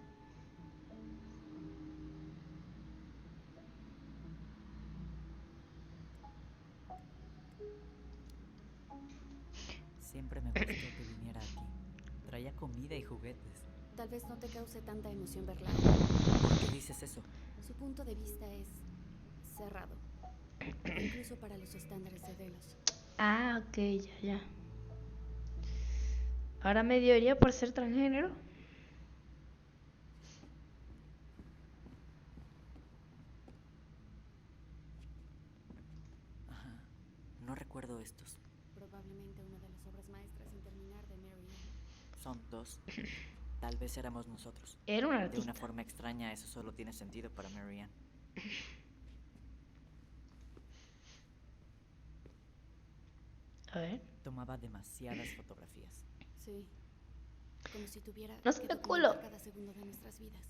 Traía comida y juguetes. Tal vez no te cause tanta emoción verla. ¿Por qué dices eso? Su punto de vista es cerrado. Incluso para los estándares de Delos. Ah, ok, ya. Ahora me dio herida por ser transgénero. Ajá. No recuerdo estos. Probablemente una de las obras maestras sin terminar de Mary Ann. Son 2. Tal vez éramos nosotros. Era un De artista. una forma extraña, eso solo tiene sentido para Mary Ann. A ver. Tomaba demasiadas fotografías. Sí. Como si tuviera No se que te documentar culo. cada segundo de nuestras vidas.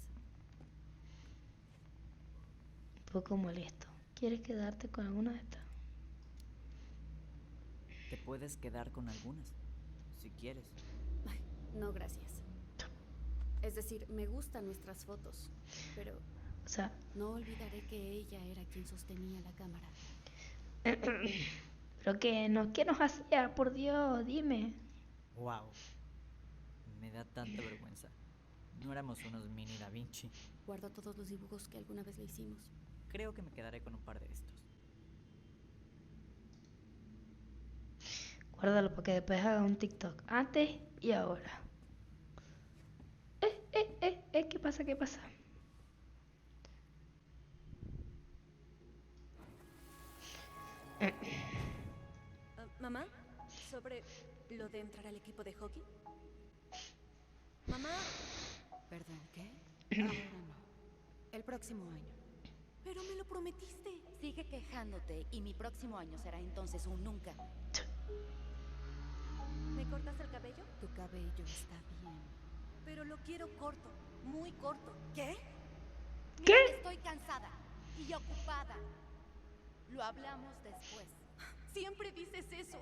Un poco molesto. ¿Quieres quedarte con alguna de estas? Te puedes quedar con algunas, si quieres. Ay, no, gracias. Es decir, me gustan nuestras fotos, pero O sea, no olvidaré que ella era quien sostenía la cámara. ¿pero qué nos hacía? Por Dios, dime. Wow. Me da tanta vergüenza. No éramos unos mini Da Vinci. Guardo todos los dibujos que alguna vez le hicimos. Creo que me quedaré con un par de estos. Guárdalo para que después haga un TikTok. Antes y ahora. ¿Qué pasa? ¿Qué pasa? Mamá, sobre lo de entrar al equipo de hockey. Mamá. Perdón, ¿qué? Ahora no. El próximo año. Pero me lo prometiste. Sigue quejándote y mi próximo año será entonces un nunca. ¿Me cortas el cabello? Tu cabello está bien. Pero lo quiero corto, muy corto. ¿Qué? Mira, estoy cansada y ocupada. Lo hablamos después. Siempre dices eso.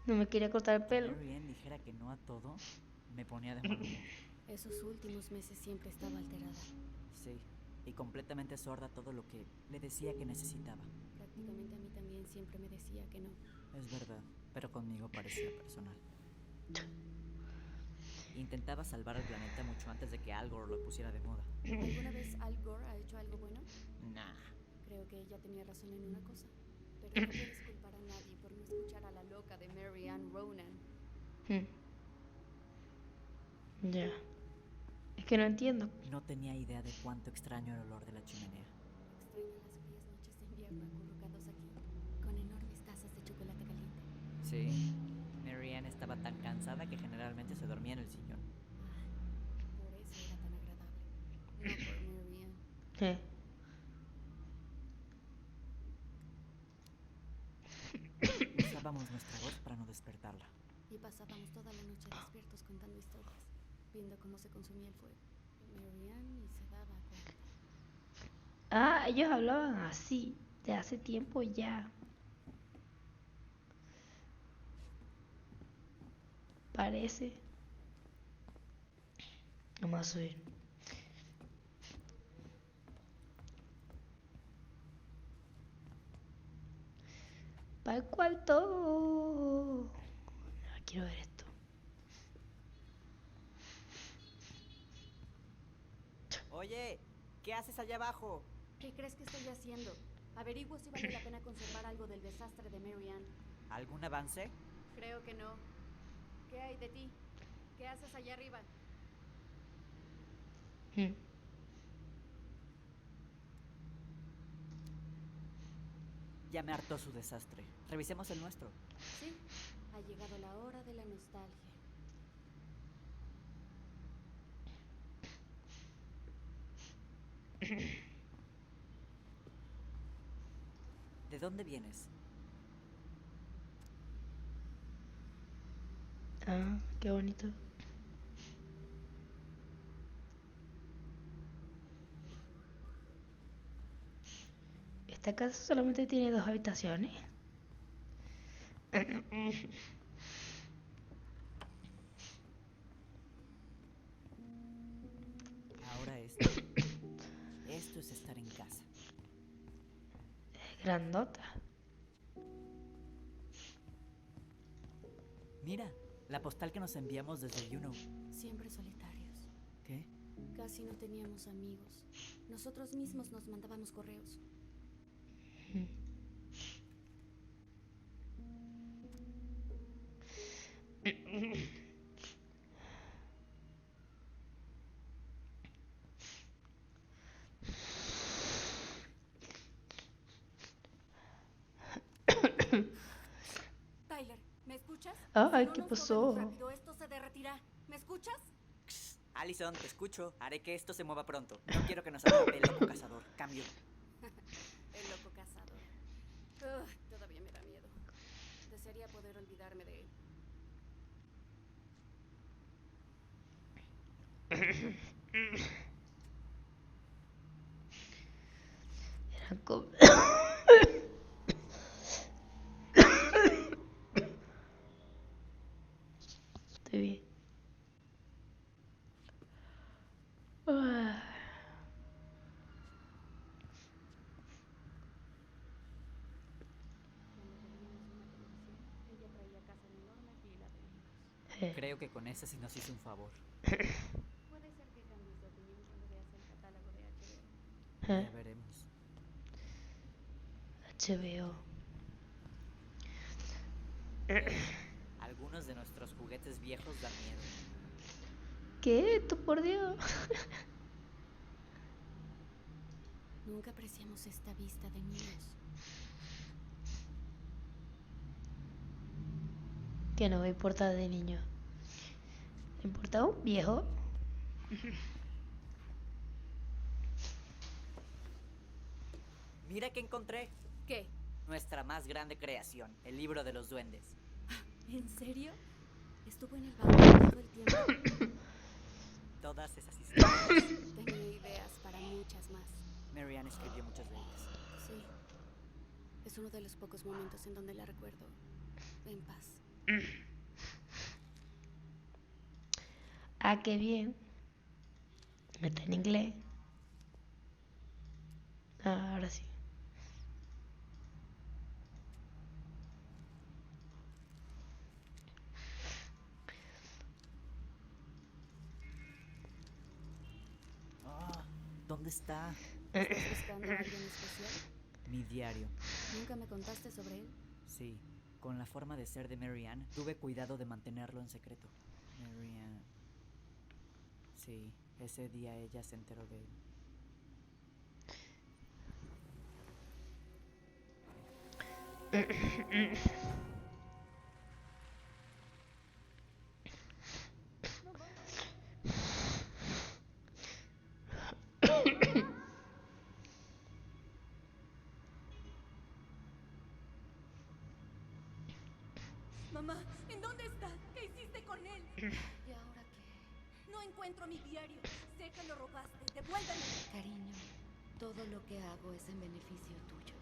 No me quería cortar el Que pelo. Mary Ann dijera que no a todo, me ponía de mal humor. Esos últimos meses siempre estaba alterada. Sí, y completamente sorda a todo lo que le decía que necesitaba. Prácticamente a mí también siempre me decía que no. Es verdad, pero conmigo parecía personal. Intentaba salvar al planeta mucho antes de que Al Gore lo pusiera de moda. ¿Alguna vez Al Gore ha hecho algo bueno? Nah. Creo que ella tenía razón en una cosa. Pero no puedes culpar a nadie por no escuchar a la loca de Mary Ann Ronan. Ya. Es que no entiendo. No tenía idea de cuánto extraño el olor de la chimenea. Extraña las frías noches de invierno acurrucados aquí, con enormes tazas de chocolate caliente. Sí, Mary Ann estaba tan cansada que generalmente se dormía en el sillón. Por eso era tan agradable. No por Mary Ann. Usábamos nuestra voz para no despertarla. Y pasábamos toda la noche despiertos contando historias, viendo cómo se consumía el fuego. Mary Ann ni se daba cuenta. Ah, ellos hablaban así, de hace tiempo ya. Parece. Vamos a subir. ¿Para el cuarto? Quiero ver esto. Oye, ¿qué haces allá abajo? ¿Qué crees que estoy haciendo? Averiguo si vale la pena conservar algo del desastre de Mary Ann. ¿Algún avance? Creo que no. ¿Qué hay de ti? ¿Qué haces allá arriba? Ya me hartó su desastre. Revisemos el nuestro. Sí, ha llegado la hora de la nostalgia. ¿De dónde vienes? Ah, qué bonito. Esta casa solamente tiene 2 habitaciones. Ahora esto. Esto es estar en casa. Grandota. Mira, La postal que nos enviamos desde Juno. Siempre solitarios. ¿Qué? Casi no teníamos amigos. Nosotros mismos nos mandábamos correos. Tyler, ¿me escuchas? Ay, Si no ¿qué nos pasó? movemos rápido, esto se derretirá. ¿Me escuchas? Allison, te escucho. Haré que esto se mueva pronto. No quiero que nos atrape el loco cazador. Cambio. El loco cazador. Todavía me da miedo. Desearía poder olvidarme de él. Eran como... Estoy bien. Ah. Creo que con esa sí nos hizo un favor. Puede ser que cambies de opinión cuando veas el catálogo de HBO. Ya veremos. HBO. Algunos de nuestros juguetes viejos dan miedo. ¿Qué? ¿Tú por Dios? Nunca apreciamos esta vista de niños. Que no me importa de niño. ¿Me importa un viejo? Mira que encontré. ¿Qué? Nuestra más grande creación, el libro de los duendes. ¿En serio? Estuvo en el baúl todo el tiempo. Todas esas historias. Tenía ideas para muchas más. Mary Ann escribió muchas de ellas. Sí. Es uno de los pocos momentos en donde la recuerdo en paz. Ah, qué bien. Está en inglés. Ah, ahora sí. ¿Dónde está? ¿Estás buscando a alguien especial? Mi diario. ¿Nunca me contaste sobre él? Sí, con la forma de ser de Mary Ann, tuve cuidado de mantenerlo en secreto. Mary Ann. Sí, ese día ella se enteró de él. Mamá, ¿en dónde está? ¿Qué hiciste con él? ¿Y ahora qué? No encuentro mi diario. Sé que lo robaste. Devuélvemelo. Cariño, todo lo que hago es en beneficio tuyo.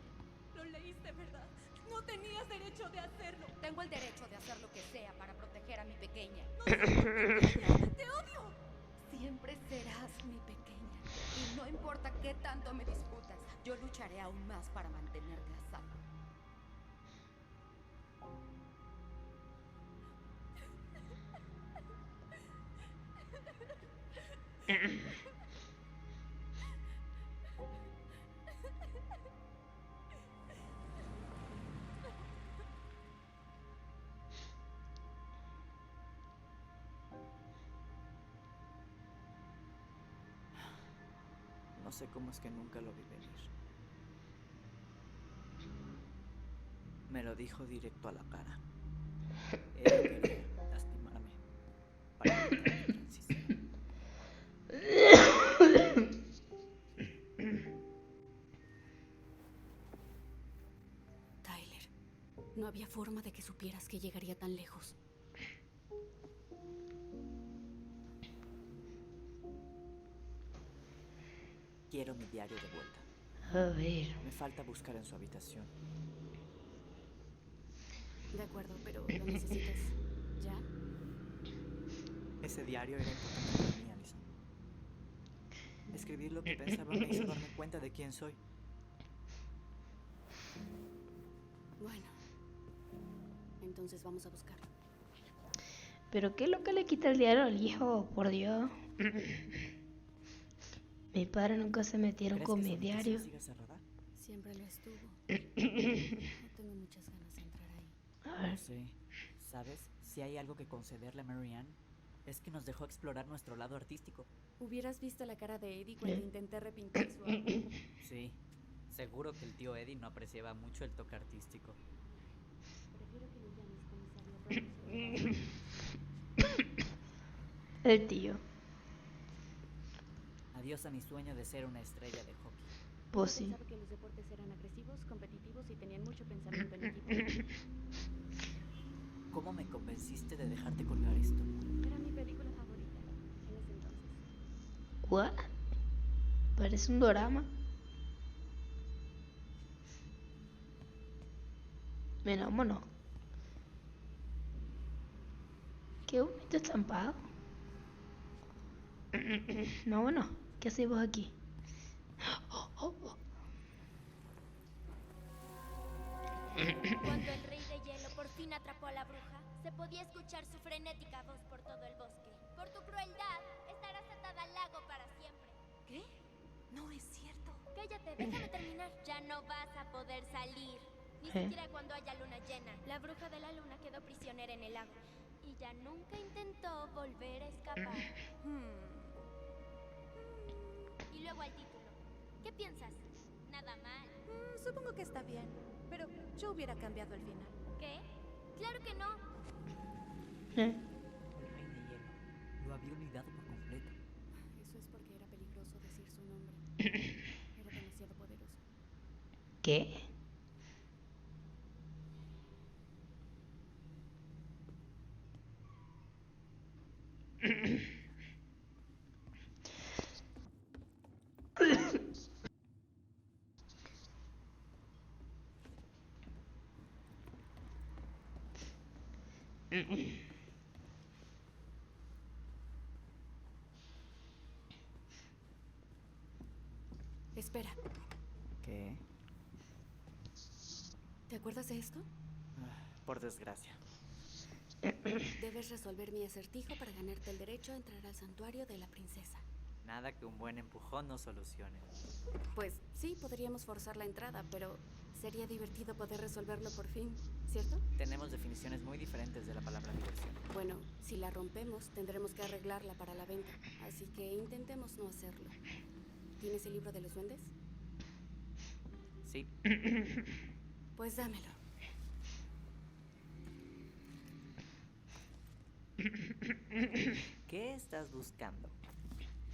Lo leíste, ¿verdad? No tenías derecho de hacerlo. Tengo el derecho de hacer lo que sea para proteger a mi pequeña. No soy tu pequeña. ¡Te odio! Siempre serás mi pequeña. Y no importa qué tanto me discutas, yo lucharé aún más para mantenerte a salvo. No sé cómo es que nunca lo vi venir. Me lo dijo directo a la cara. Ella quería lastimarme para evitar mi transición. Tyler, no había forma de que supieras que llegaría tan lejos. Quiero mi diario de vuelta. A ver. Me falta buscar en su habitación. De acuerdo, pero lo necesitas ya. Ese diario era importante para mí, Allison. Escribir lo que pensaba me hizo darme cuenta de quién soy. Bueno, entonces vamos a buscarlo. ¿Pero qué es lo que le quita el diario al hijo? Por Dios. Mis padres nunca se metieron ¿Crees con que mi su diario. habitación sigue cerrada? Siempre lo estuvo. No tengo muchas ganas de entrar ahí. A ver. No sé. ¿Sabes? Si hay algo que concederle a Marianne, es que nos dejó explorar nuestro lado artístico. ¿Hubieras visto la cara de Eddie cuando intenté repintar su auto? Sí. Seguro que el tío Eddie no apreciaba mucho el toque artístico. Prefiero que me llames comisario profesor. El tío. Adiós a mi sueño de ser una estrella de hockey. Pues sí. Pensaba que los deportes eran agresivos, competitivos y tenían mucho pensamiento en equipo. ¿Cómo me convenciste de dejarte colgar esto? Era mi película favorita en ese entonces. ¿What? Parece un dorama. Mira, vámonos. Qué bonito estampado. Vámonos. ¿Qué hacemos aquí? Oh, oh, oh. Cuando el rey de hielo por fin atrapó a la bruja, se podía escuchar su frenética voz por todo el bosque. Por tu crueldad, estarás atada al lago para siempre. ¿Qué? No es cierto. Cállate, déjame terminar. Ya no vas a poder salir. Ni siquiera cuando haya luna llena. La bruja de la luna quedó prisionera en el lago. Y ya nunca intentó volver a escapar. Y luego al título. ¿Qué piensas? Nada mal. Supongo que está bien, pero yo hubiera cambiado el final. ¿Qué? Claro que no. El rey de hielo. Lo había olvidado por completo. Eso es porque era peligroso decir su nombre. Era demasiado poderoso. ¿Qué? Espera, ¿Qué? ¿te acuerdas de esto? Por desgracia. Debes resolver mi acertijo para ganarte el derecho a entrar al santuario de la princesa. Nada que un buen empujón no solucione. Pues sí, podríamos forzar la entrada, pero sería divertido poder resolverlo por fin, ¿cierto? Tenemos definiciones muy diferentes de la palabra diversión. Bueno, si la rompemos, tendremos que arreglarla para la venta, así que intentemos no hacerlo. ¿Tienes el libro de los duendes? Sí. Pues dámelo. ¿Qué estás buscando?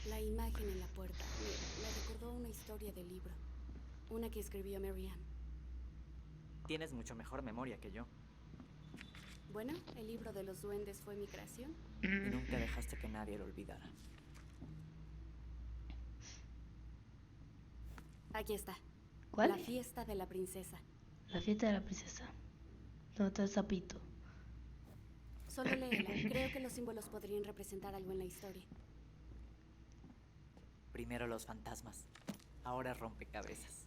La imagen en la puerta me recordó una historia del libro. Una que escribió Marianne. Tienes mucho mejor memoria que yo. Bueno, el libro de los duendes fue mi creación. Y nunca dejaste que nadie lo olvidara. Aquí está. ¿Cuál? La fiesta de la princesa. La fiesta de la princesa. ¿Dónde está el sapito? Solo léela. Creo que los símbolos podrían representar algo en la historia. Primero los fantasmas. Ahora rompecabezas.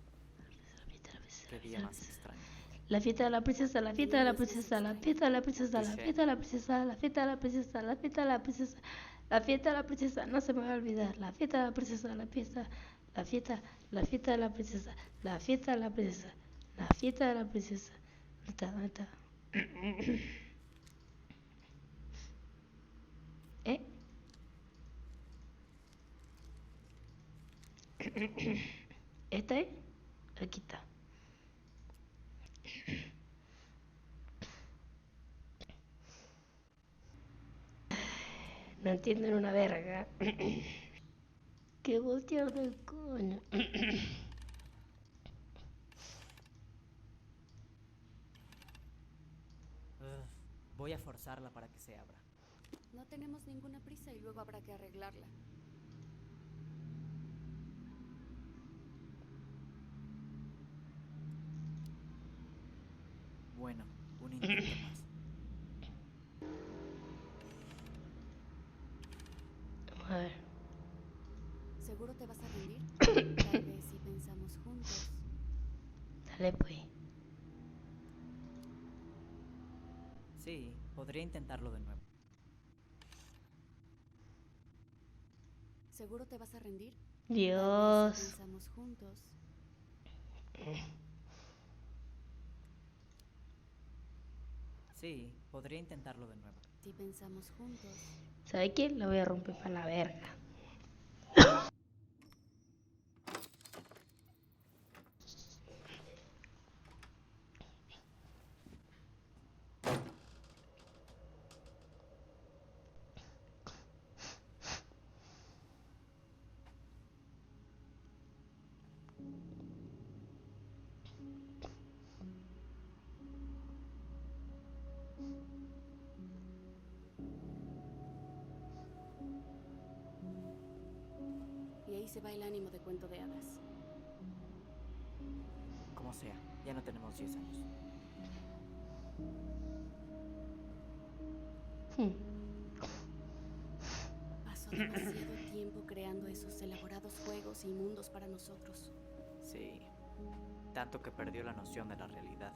Qué día más extraño. La fiesta de la princesa, la fiesta de la princesa, la fiesta de la princesa, la fiesta de la princesa, la fiesta de la princesa, la fiesta de la princesa, la fiesta de la princesa, no se me va a olvidar, la fiesta de la princesa, la fiesta de la princesa, la fiesta de la princesa, la fiesta de la princesa. ¿Dónde está? ¿Esta es? Aquí está. No entienden una verga. Qué voltear del coño. Voy a forzarla para que se abra. No tenemos ninguna prisa y luego habrá que arreglarla. Bueno, un intento más. A ver. ¿Seguro te vas a rendir? Tal vez si pensamos juntos. Dale pues. Sí, podría intentarlo de nuevo. ¿Seguro te vas a rendir? Dios. Si pensamos juntos. Sí, podría intentarlo de nuevo. Si pensamos juntos. ¿Sabe qué? La voy a romper para la verga. Y ahí se va el ánimo de cuento de hadas. Como sea, ya no tenemos 10 años. Pasó demasiado tiempo creando esos elaborados juegos y mundos para nosotros. Sí, tanto que perdió la noción de la realidad.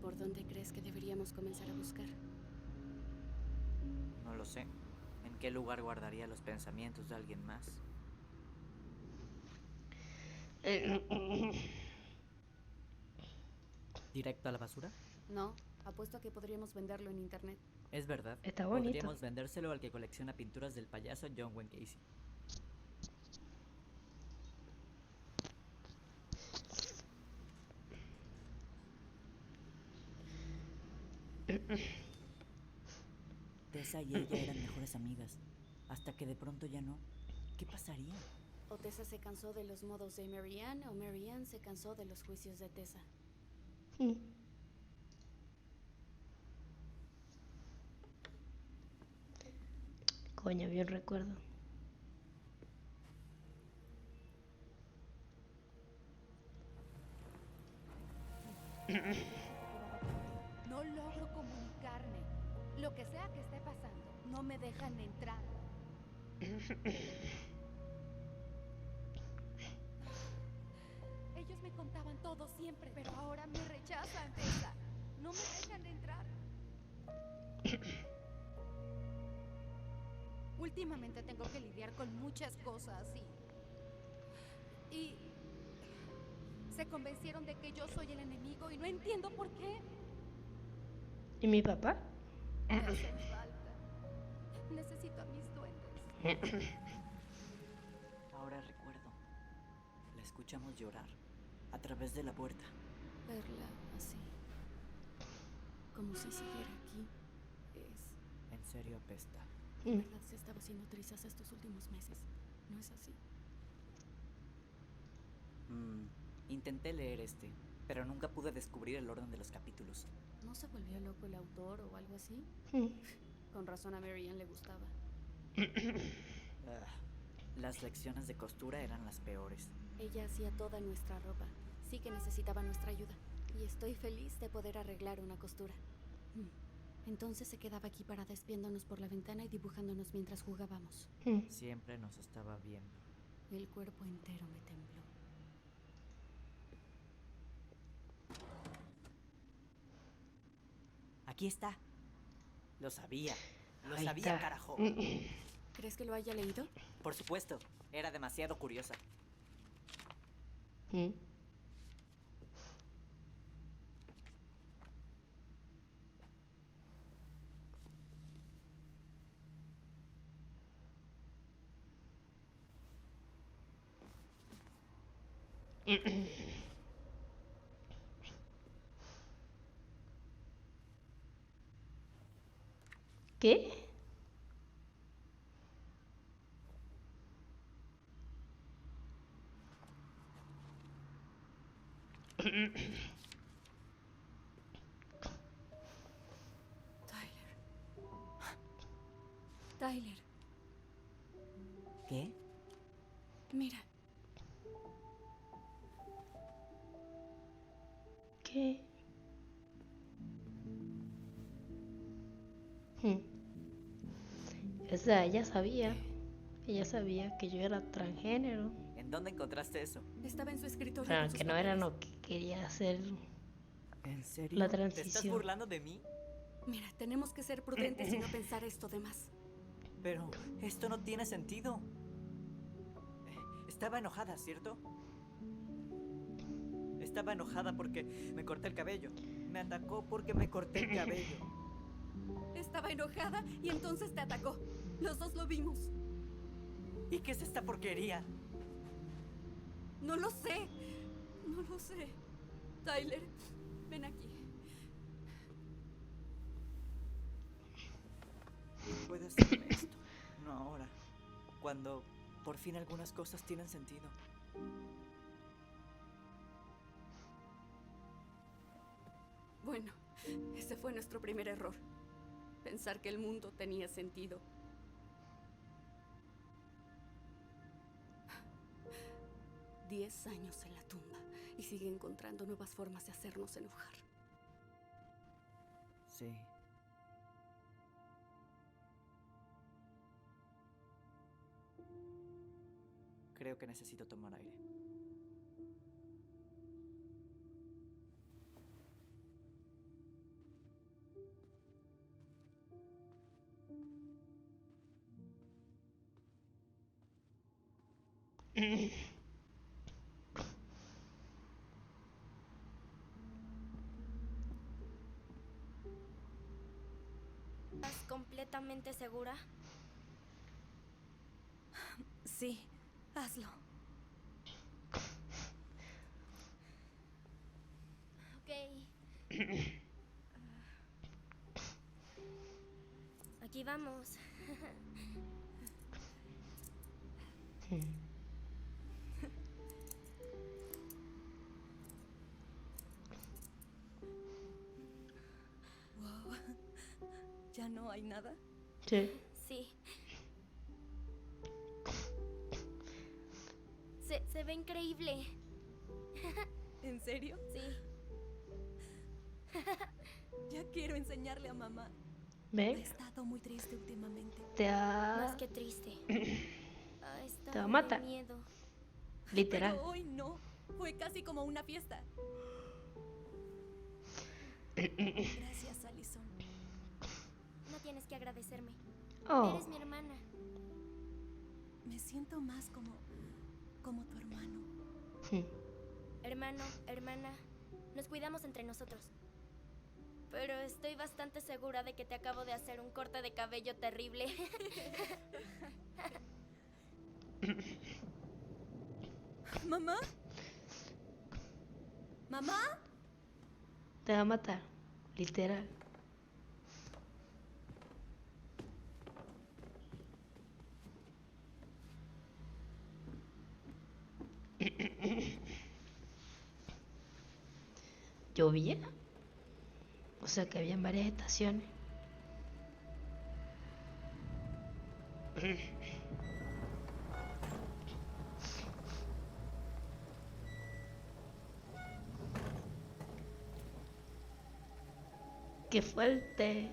¿Por dónde crees que deberíamos comenzar a buscar? No lo sé. ¿En qué lugar guardaría los pensamientos de alguien más? ¿Directo a la basura? No, apuesto a que podríamos venderlo en internet. Es verdad. Está bonito. Podríamos vendérselo al que colecciona pinturas del payaso John Wayne Gacy. Tessa y ella eran mejores amigas, hasta que de pronto ya no. ¿Qué pasaría? O Tessa se cansó de los modos de Marianne, o Marianne se cansó de los juicios de Tessa. Coño, bien recuerdo. No logro comunicarme. Lo que sea que esté pasando, no me dejan entrar. Ellos me contaban todo siempre, pero ahora me rechazan, Tessa. No me dejan entrar. Últimamente tengo que lidiar con muchas cosas y se convencieron de que yo soy el enemigo y no entiendo por qué. ¿Y mi papá? Me hacen falta. Necesito a mis duendes. Ahora recuerdo. La escuchamos llorar a través de la puerta. Verla así, como si siguiera aquí, En serio apesta. en verdad se estaba haciendo trizas estos últimos meses. ¿No es así? Intenté leer pero nunca pude descubrir el orden de los capítulos. ¿No se volvió loco el autor o algo así? Con razón a Marianne le gustaba. Las lecciones de costura eran las peores. Ella hacía toda nuestra ropa. Sí que necesitaba nuestra ayuda. Y estoy feliz de poder arreglar una costura. Entonces se quedaba aquí parada espiándonos por la ventana y dibujándonos mientras jugábamos. Siempre nos estaba viendo. El cuerpo entero me tembló. Aquí está. Lo sabía. Lo Ahí sabía, está. carajo. ¿Crees que lo haya leído? Por supuesto. Era demasiado curiosa. ¿Qué? Tyler, ¿Qué? mira. ¿Qué? O sea, ella sabía que yo era transgénero, ¿En dónde encontraste eso? Estaba en su escritorio. pero con sus que no era papeles. lo que quería hacer. ¿En serio? La ¿Te estás transición. burlando de mí? Mira, tenemos que ser prudentes y no pensar esto de más. Pero esto no tiene sentido. Estaba enojada, ¿cierto? Estaba enojada porque me corté el cabello. Me atacó porque me corté el cabello. Estaba enojada y entonces te atacó. Los dos lo vimos. ¿Y qué es esta porquería? No lo sé. No lo sé. Tyler, ven aquí. No puedes hacerme esto. No ahora. Cuando por fin algunas cosas tienen sentido. Bueno, ese fue nuestro primer error. Pensar que el mundo tenía sentido. Diez años en la tumba y sigue encontrando nuevas formas de hacernos enojar. Sí. Creo que necesito tomar aire. ¿Estás completamente segura? Sí, hazlo. Ok. Aquí vamos. Wow. ¿Ya no hay nada? Sí. Sí. Se ve increíble. ¿En serio? Sí. Ya quiero enseñarle a mamá. Ha ¿Ven? estado muy triste últimamente. Te Más ha... que triste. Te va a matar. Miedo. Literal. Pero hoy no. Fue casi como una fiesta. Gracias, Allison. No tienes que agradecerme. Oh. Eres mi hermana. Me siento más como tu hermano. Hermano, hermana, nos cuidamos entre nosotros. Pero estoy bastante segura de que te acabo de hacer un corte de cabello terrible. ¿Mamá? ¿Mamá? Te va a matar. Literal. ¿Llovía? O sea que habían varias estaciones. ¡Qué fuerte!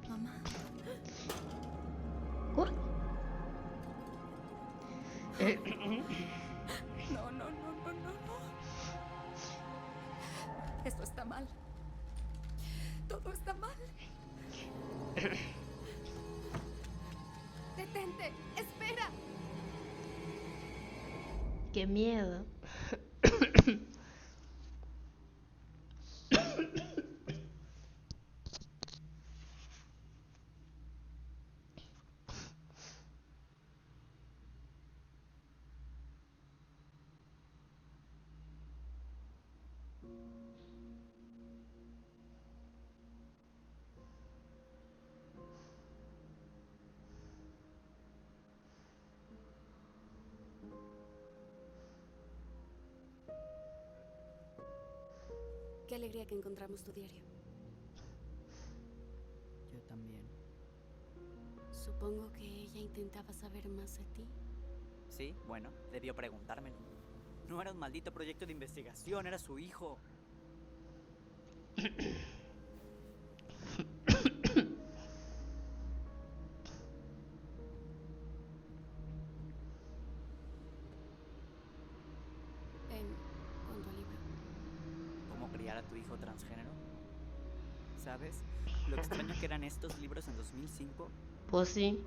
Mamá. What? No, no, no, no, no, no. Esto está mal. Todo está mal. Detente, espera. ¡Qué miedo! Qué alegría que encontramos tu diario. Yo también. Supongo que ella intentaba saber más de ti. Sí, bueno, debió preguntármelo. No era un maldito proyecto de investigación, era su hijo. En cuanto al libro. ¿Cómo criar a tu hijo transgénero? ¿Sabes lo extraño que eran estos libros en 2005? Pues sí.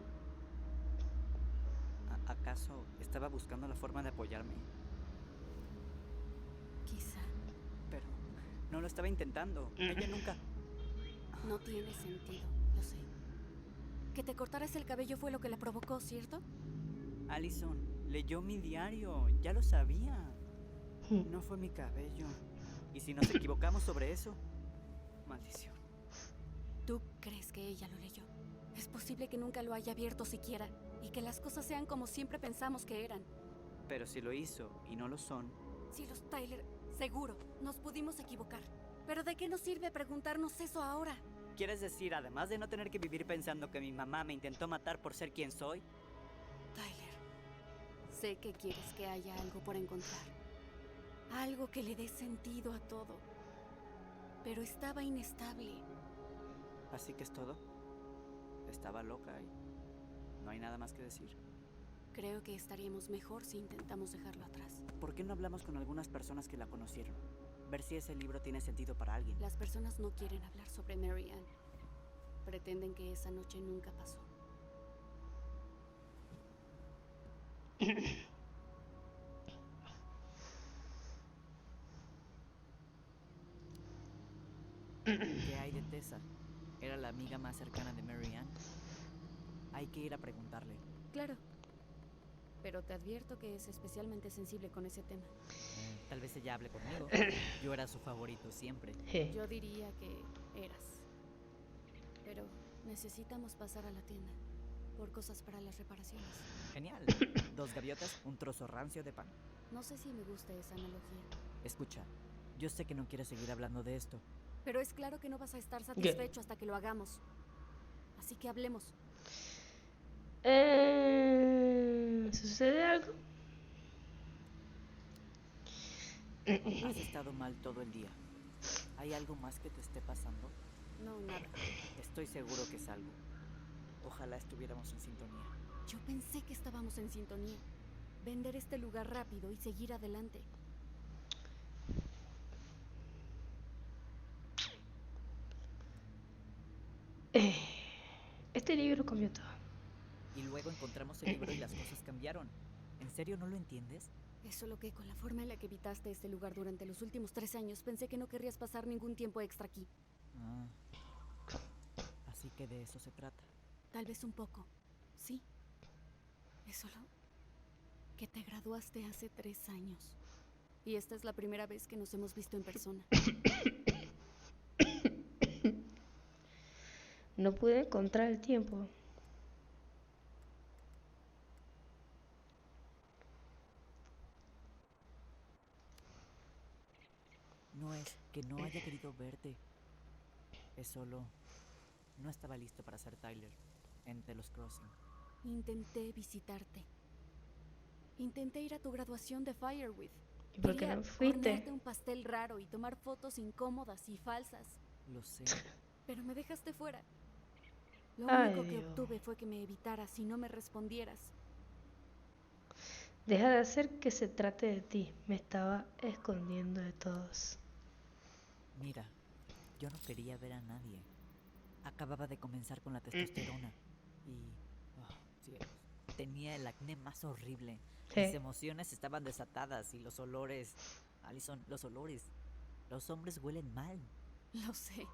¿Acaso estaba buscando la forma de apoyarme? Quizá. Pero no lo estaba intentando. Ella nunca... No tiene sentido, lo sé. Que te cortaras el cabello fue lo que la provocó, ¿cierto? Allison, leyó mi diario. Ya lo sabía. No fue mi cabello. ¿Y si nos equivocamos sobre eso? Maldición. ¿Tú crees que ella lo leyó? Es posible que nunca lo haya abierto siquiera y que las cosas sean como siempre pensamos que eran. Pero si lo hizo y no lo son... Cielos, Tyler, seguro, nos pudimos equivocar. ¿Pero de qué nos sirve preguntarnos eso ahora? ¿Quieres decir, además de no tener que vivir pensando que mi mamá me intentó matar por ser quien soy? Tyler, sé que quieres que haya algo por encontrar. Algo que le dé sentido a todo. Pero estaba inestable. ¿Así que es todo? Estaba loca y no hay nada más que decir. Creo que estaríamos mejor si intentamos dejarlo atrás. ¿Por qué no hablamos con algunas personas que la conocieron? Ver si ese libro tiene sentido para alguien. Las personas no quieren hablar sobre Mary Ann. Pretenden que esa noche nunca pasó. ¿Qué hay de Tessa? ¿Era la amiga más cercana de Mary Ann? Hay que ir a preguntarle. Claro. Pero te advierto que es especialmente sensible con ese tema. Tal vez ella hable conmigo. Yo era su favorito siempre. Yo diría que eras. Pero necesitamos pasar a la tienda por cosas para las reparaciones. Genial. 2 gaviotas, un trozo rancio de pan. No sé si me gusta esa analogía. Escucha, yo sé que no quieres seguir hablando de esto. Pero es claro que no vas a estar satisfecho hasta que lo hagamos. Así que hablemos. ¿Sucede algo? Has estado mal todo el día. ¿Hay algo más que te esté pasando? No, nada. Estoy seguro que es algo. Ojalá estuviéramos en sintonía. Yo pensé que estábamos en sintonía. Vender este lugar rápido y seguir adelante. Este libro cambió todo. Y luego encontramos el libro y las cosas cambiaron. ¿En serio no lo entiendes? Es solo que con la forma en la que evitaste este lugar durante los últimos 3 años, pensé que no querrías pasar ningún tiempo extra aquí. Así que de eso se trata. Tal vez un poco, sí. Es solo que te graduaste hace 3 años. Y esta es la primera vez que nos hemos visto en persona. No pude encontrar el tiempo. No es que no haya querido verte. Es solo... No estaba listo para ser Tyler en Telos Crossing. Intenté visitarte. Intenté ir a tu graduación de Fireweed. ¿Y por qué no fuiste? Hornearte un pastel raro y tomar fotos incómodas y falsas. Lo sé. Pero me dejaste fuera. Lo Ay, único que Dios. obtuve fue que me evitaras y no me respondieras. Deja de hacer que se trate de ti. Me estaba escondiendo de todos. Mira, yo no quería ver a nadie. Acababa de comenzar con la testosterona. Y... cielos, tenía el acné más horrible. Mis emociones estaban desatadas y los olores... Allison, los olores. Los hombres huelen mal. Lo sé.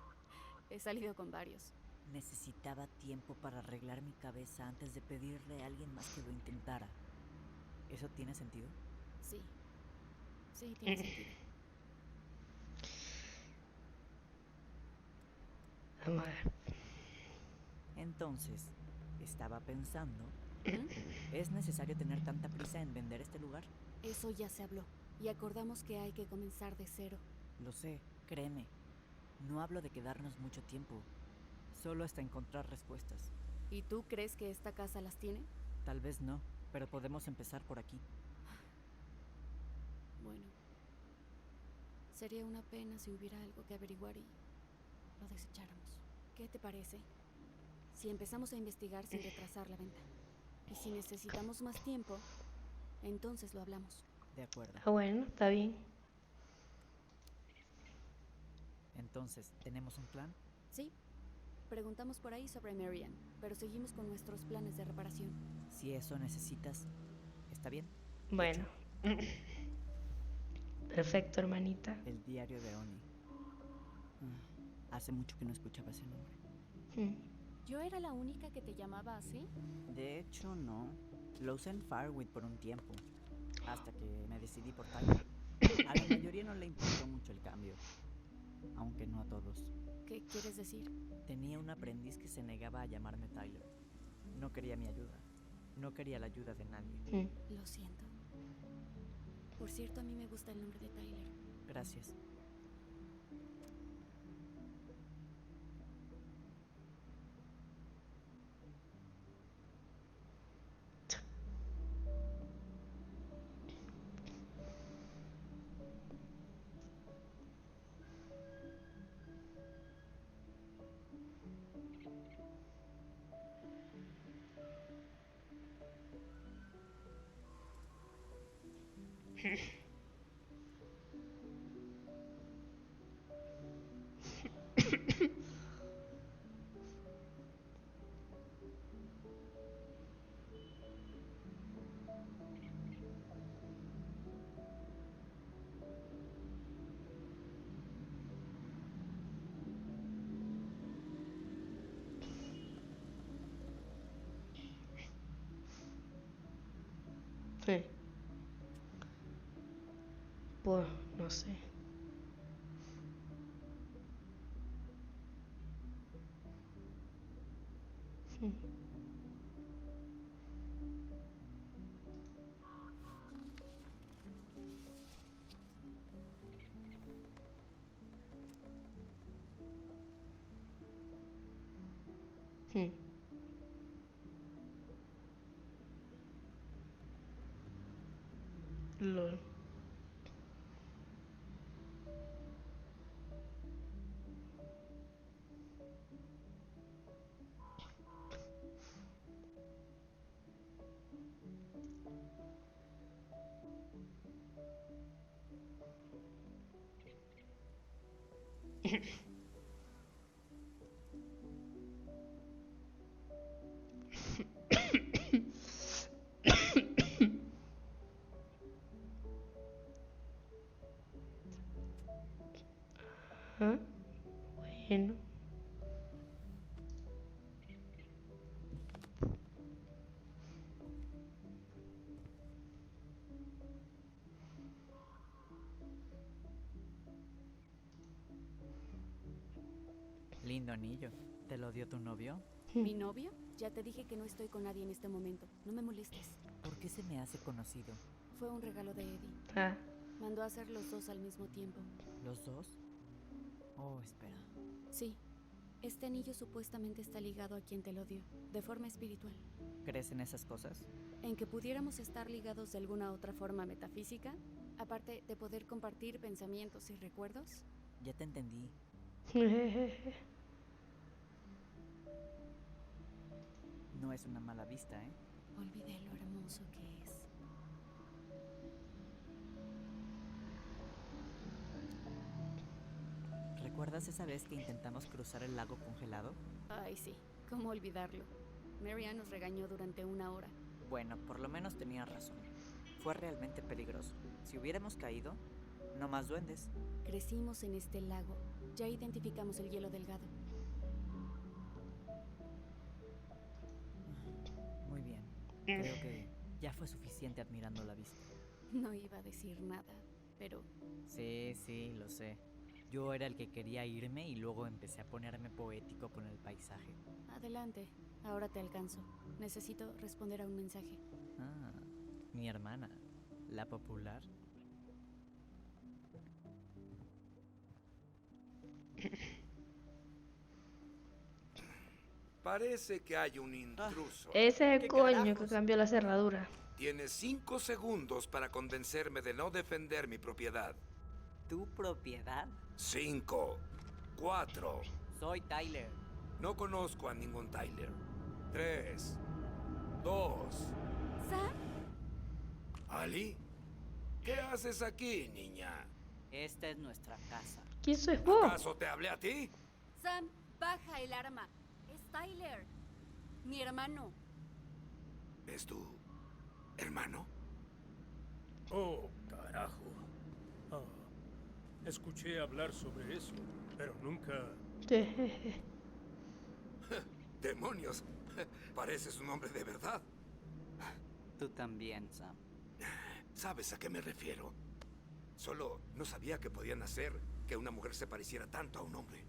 He salido con varios. Necesitaba tiempo para arreglar mi cabeza antes de pedirle a alguien más que lo intentara. ¿Eso tiene sentido? Sí. Sí, tiene sentido. Vamos a ver. Entonces, estaba pensando... ¿Es necesario tener tanta prisa en vender este lugar? Eso ya se habló. Y acordamos que hay que comenzar de cero. Lo sé, créeme. No hablo de quedarnos mucho tiempo. Solo hasta encontrar respuestas. ¿Y tú crees que esta casa las tiene? Tal vez no, pero podemos empezar por aquí. Bueno, sería una pena si hubiera algo que averiguar y lo desecháramos. ¿Qué te parece? Si empezamos a investigar sin retrasar la venta. Y si necesitamos más tiempo, entonces lo hablamos. De acuerdo. Ah, bueno, está bien. Entonces, ¿tenemos un plan? Sí, preguntamos por ahí sobre Marianne, pero seguimos con nuestros planes de reparación. Si eso necesitas, ¿está bien? Bueno. Perfecto, hermanita. El diario de Oni. Hace mucho que no escuchaba ese nombre. ¿Yo era la única que te llamaba así? De hecho, no. Lo usé en Farwood por un tiempo, hasta que me decidí por Tyler. A la mayoría no le importó mucho el cambio, aunque no a todos. ¿Qué quieres decir? Tenía un aprendiz que se negaba a llamarme Tyler. No quería mi ayuda. No quería la ayuda de nadie. Lo siento. Por cierto, a mí me gusta el nombre de Tyler. Gracias. Sí. Pues no sé. Lol. ¿Ah? Bueno. Lindo anillo. ¿Te lo dio tu novio? ¿Mi novio? Ya te dije que no estoy con nadie en este momento. No me molestes. ¿Por qué se me hace conocido? Fue un regalo de Eddie. Ah. Mandó a hacer los dos al mismo tiempo. ¿Los dos? Oh, espera. Sí. Este anillo supuestamente está ligado a quien te lo dio, de forma espiritual. ¿Crees en esas cosas? En que pudiéramos estar ligados de alguna otra forma metafísica, aparte de poder compartir pensamientos y recuerdos. Ya te entendí. No es una mala vista, ¿eh? Olvidé lo hermoso que es. ¿Recuerdas esa vez que intentamos cruzar el lago congelado? Ay, sí. ¿Cómo olvidarlo? Marianne nos regañó durante 1 hora. Bueno, por lo menos tenía razón. Fue realmente peligroso. Si hubiéramos caído, no más duendes. Crecimos en este lago. Ya identificamos el hielo delgado. Muy bien. Creo que ya fue suficiente admirando la vista. No iba a decir nada, pero... Sí, lo sé. Yo era el que quería irme y luego empecé a ponerme poético con el paisaje. Adelante, ahora te alcanzo. Necesito responder a un mensaje. Ah, mi hermana, la popular. Parece que hay un intruso. Ese es el ¿Qué coño carajos? que cambió la cerradura. Tienes 5 segundos para convencerme de no defender mi propiedad. ¿Tu propiedad? 5, 4. Soy Tyler. No conozco a ningún Tyler. 3, 2. ¿Sam? ¿Ali? ¿Qué haces aquí, niña? Esta es nuestra casa. ¿Quién sois vos? ¿Acaso te hablé a ti? Sam, baja el arma. Es Tyler. Mi hermano. ¿Es tu hermano? Oh, carajo. Ah, escuché hablar sobre eso, pero nunca... ¡Demonios! Pareces un hombre de verdad. Tú también, Sam. ¿Sabes a qué me refiero? Solo no sabía que podían hacer que una mujer se pareciera tanto a un hombre.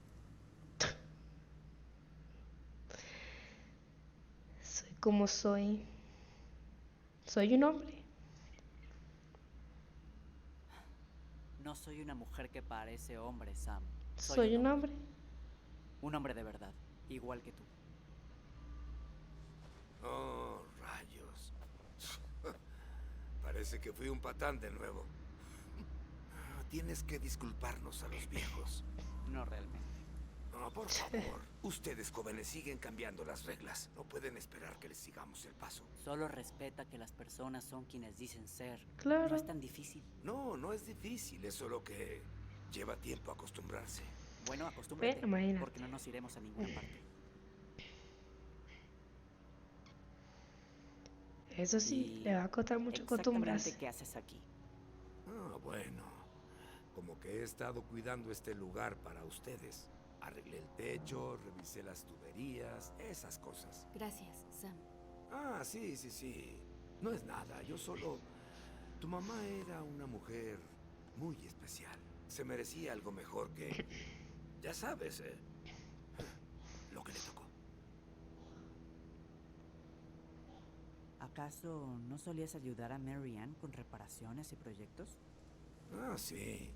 Soy como soy. Soy un hombre. No soy una mujer que parece hombre, Sam. Soy un hombre. Un hombre de verdad, igual que tú. Oh, rayos. Parece que fui un patán de nuevo. Tienes que disculparnos a los viejos. No realmente. No, por favor. Ustedes jóvenes siguen cambiando las reglas. No pueden esperar que les sigamos el paso. Solo respeta que las personas son quienes dicen ser. Claro. No es tan difícil. No, no es difícil. Es solo que lleva tiempo acostumbrarse. Bueno, acostúmbrate, imagínate. porque no nos iremos a ninguna parte. Eso sí, Y le va a costar mucho acostumbrarse. ¿Qué haces aquí? Ah, bueno. Como que he estado cuidando este lugar para ustedes. Arreglé el techo, revisé las tuberías, esas cosas. Gracias, Sam. Ah, sí, sí, sí. No es nada, yo solo... Tu mamá era una mujer muy especial. Se merecía algo mejor que... Ya sabes, lo que le tocó. ¿Acaso no solías ayudar a Mary Ann con reparaciones y proyectos? Ah, sí.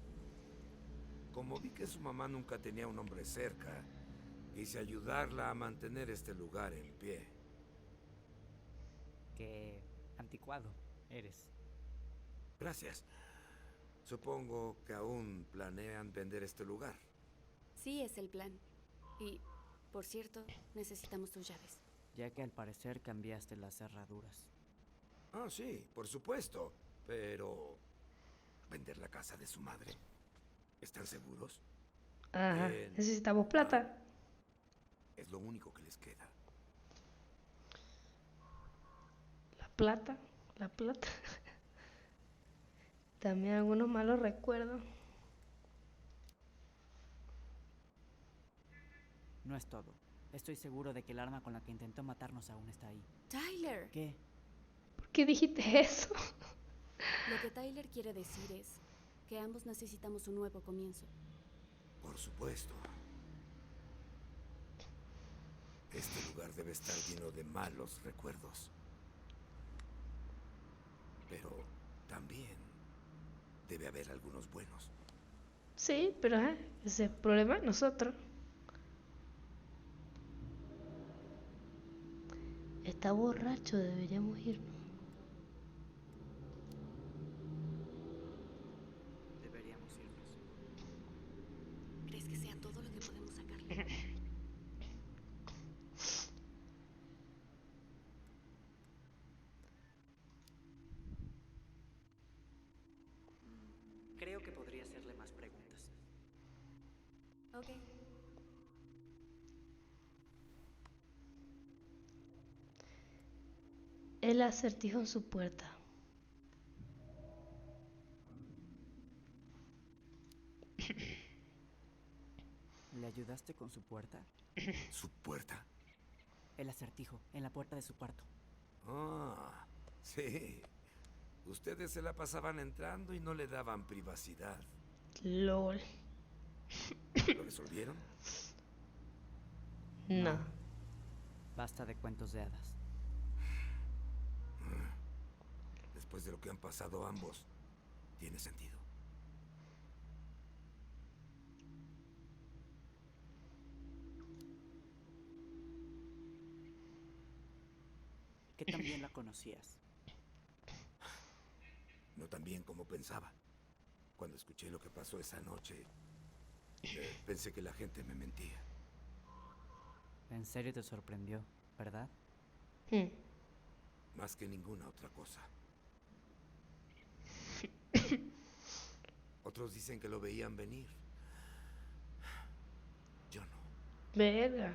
Como vi que su mamá nunca tenía un hombre cerca, quise ayudarla a mantener este lugar en pie. Qué anticuado eres. Gracias. Supongo que aún planean vender este lugar. Sí, es el plan. Y, por cierto, necesitamos tus llaves. Ya que al parecer cambiaste las cerraduras. Ah, sí, por supuesto. Pero... ¿vender la casa de su madre? ¿Están seguros? Ajá, Bien. necesitamos plata. Es lo único que les queda. La plata, la plata. También algunos malos recuerdos. No es todo. Estoy seguro de que el arma con la que intentó matarnos aún está ahí. ¡Tyler! ¿Qué? ¿Por qué dijiste eso? Lo que Tyler quiere decir es que ambos necesitamos un nuevo comienzo. Por supuesto. Este lugar debe estar lleno de malos recuerdos. Pero también debe haber algunos buenos. Sí, pero ese es el problema de nosotros. Está borracho, deberíamos irnos. Deberíamos irnos. ¿Crees que sea todo lo que podemos sacarle? Creo que podría hacerle más preguntas. Ok. El acertijo en su puerta. ¿Le ayudaste con su puerta? ¿Su puerta? El acertijo, en la puerta de su cuarto. Ah, sí. Ustedes se la pasaban entrando y no le daban privacidad. LOL. ¿Lo resolvieron? No. Basta de cuentos de hadas. Después de lo que han pasado ambos, tiene sentido. Que también la conocías. funcionó tan bien como pensaba. Cuando escuché lo que pasó esa noche, pensé que la gente me mentía. En serio te sorprendió, ¿verdad? Más que ninguna otra cosa. Otros dicen que lo veían venir. Yo no. Verga.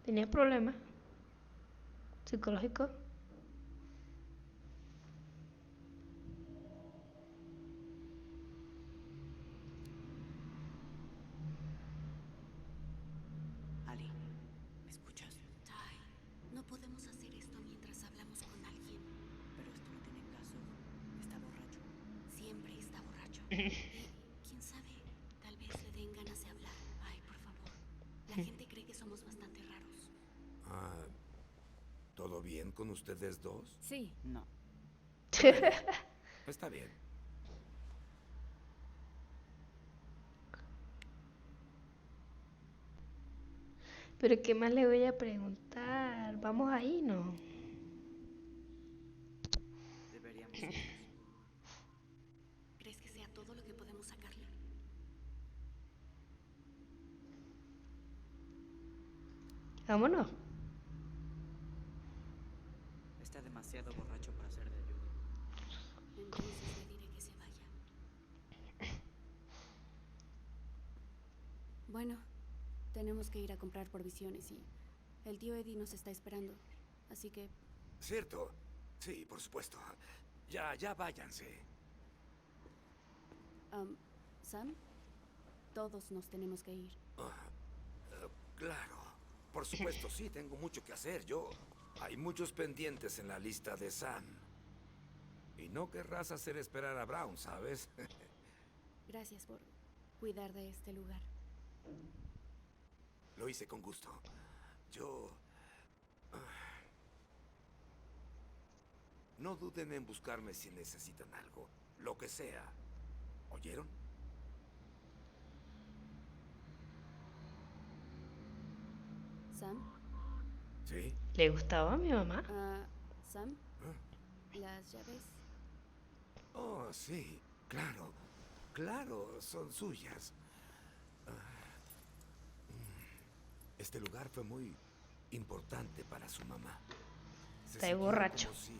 ¿Tenía problemas psicológicos? Ali, ¿me escuchas? Ty, no podemos hacer esto mientras hablamos con alguien. Pero esto no tiene caso. Está borracho. Siempre está borracho. Y, quién sabe, tal vez le den ganas de hablar. Ay, por favor. La gente cree que somos bastante raros. ¿Todo bien con ustedes dos? Sí. No. Está bien. Pero ¿qué más le voy a preguntar? Vamos ahí, ¿no? Deberíamos irnos. ¿Crees que sea todo lo que podemos sacarle? Vámonos. Está demasiado borracho para ser de ayuda. Entonces le diré que se vaya. Bueno, tenemos que ir a comprar provisiones y el tío Eddie nos está esperando. Así que... ¿Cierto? Sí, por supuesto. Ya váyanse. Sam, todos nos tenemos que ir. Claro. Por supuesto, sí, tengo mucho que hacer. Hay muchos pendientes en la lista de Sam. Y no querrás hacer esperar a Brown, ¿sabes? Gracias por cuidar de este lugar. Lo hice con gusto. No duden en buscarme si necesitan algo. Lo que sea. ¿Oyeron? Sam, ¿Sí? ¿Le gustaba a mi mamá? Sam, las llaves. Oh, sí. Claro. Claro, son suyas. Este lugar fue muy importante para su mamá. Está ahí borracho. Como si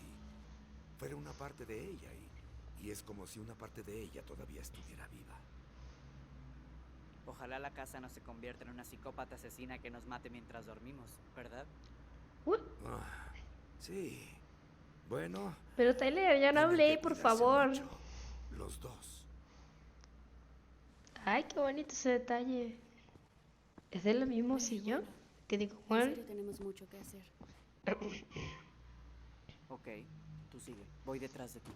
fuera una parte de ella y es como si una parte de ella todavía estuviera viva. Ojalá la casa no se convierta en una psicópata asesina que nos mate mientras dormimos, ¿verdad? Sí. Bueno. Pero Tyler, ya no hablé, por favor. Mucho, los dos. Ay, qué bonito ese detalle. ¿Es del mismo sillón? Bueno, ¿Qué digo, en Juan? serio tenemos mucho que hacer. Ok, tú sigue. Voy detrás de ti.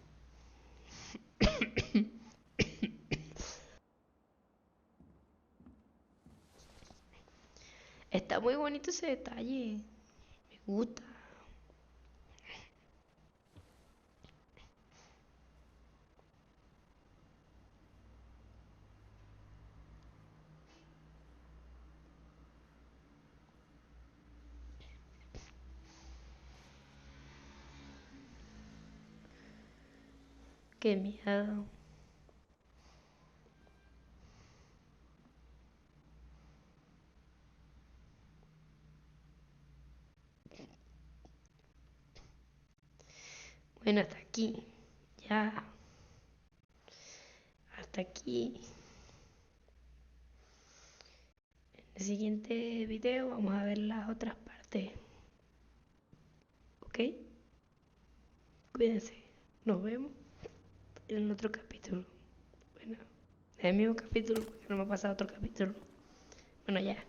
Está muy bonito ese detalle. Me gusta. Qué miedo. Bueno, hasta aquí. Ya. Hasta aquí. En el siguiente video vamos a ver las otras partes. ¿Ok? Cuídense. Nos vemos en el otro capítulo. Bueno, en el mismo capítulo porque no me ha pasado otro capítulo. Bueno, ya.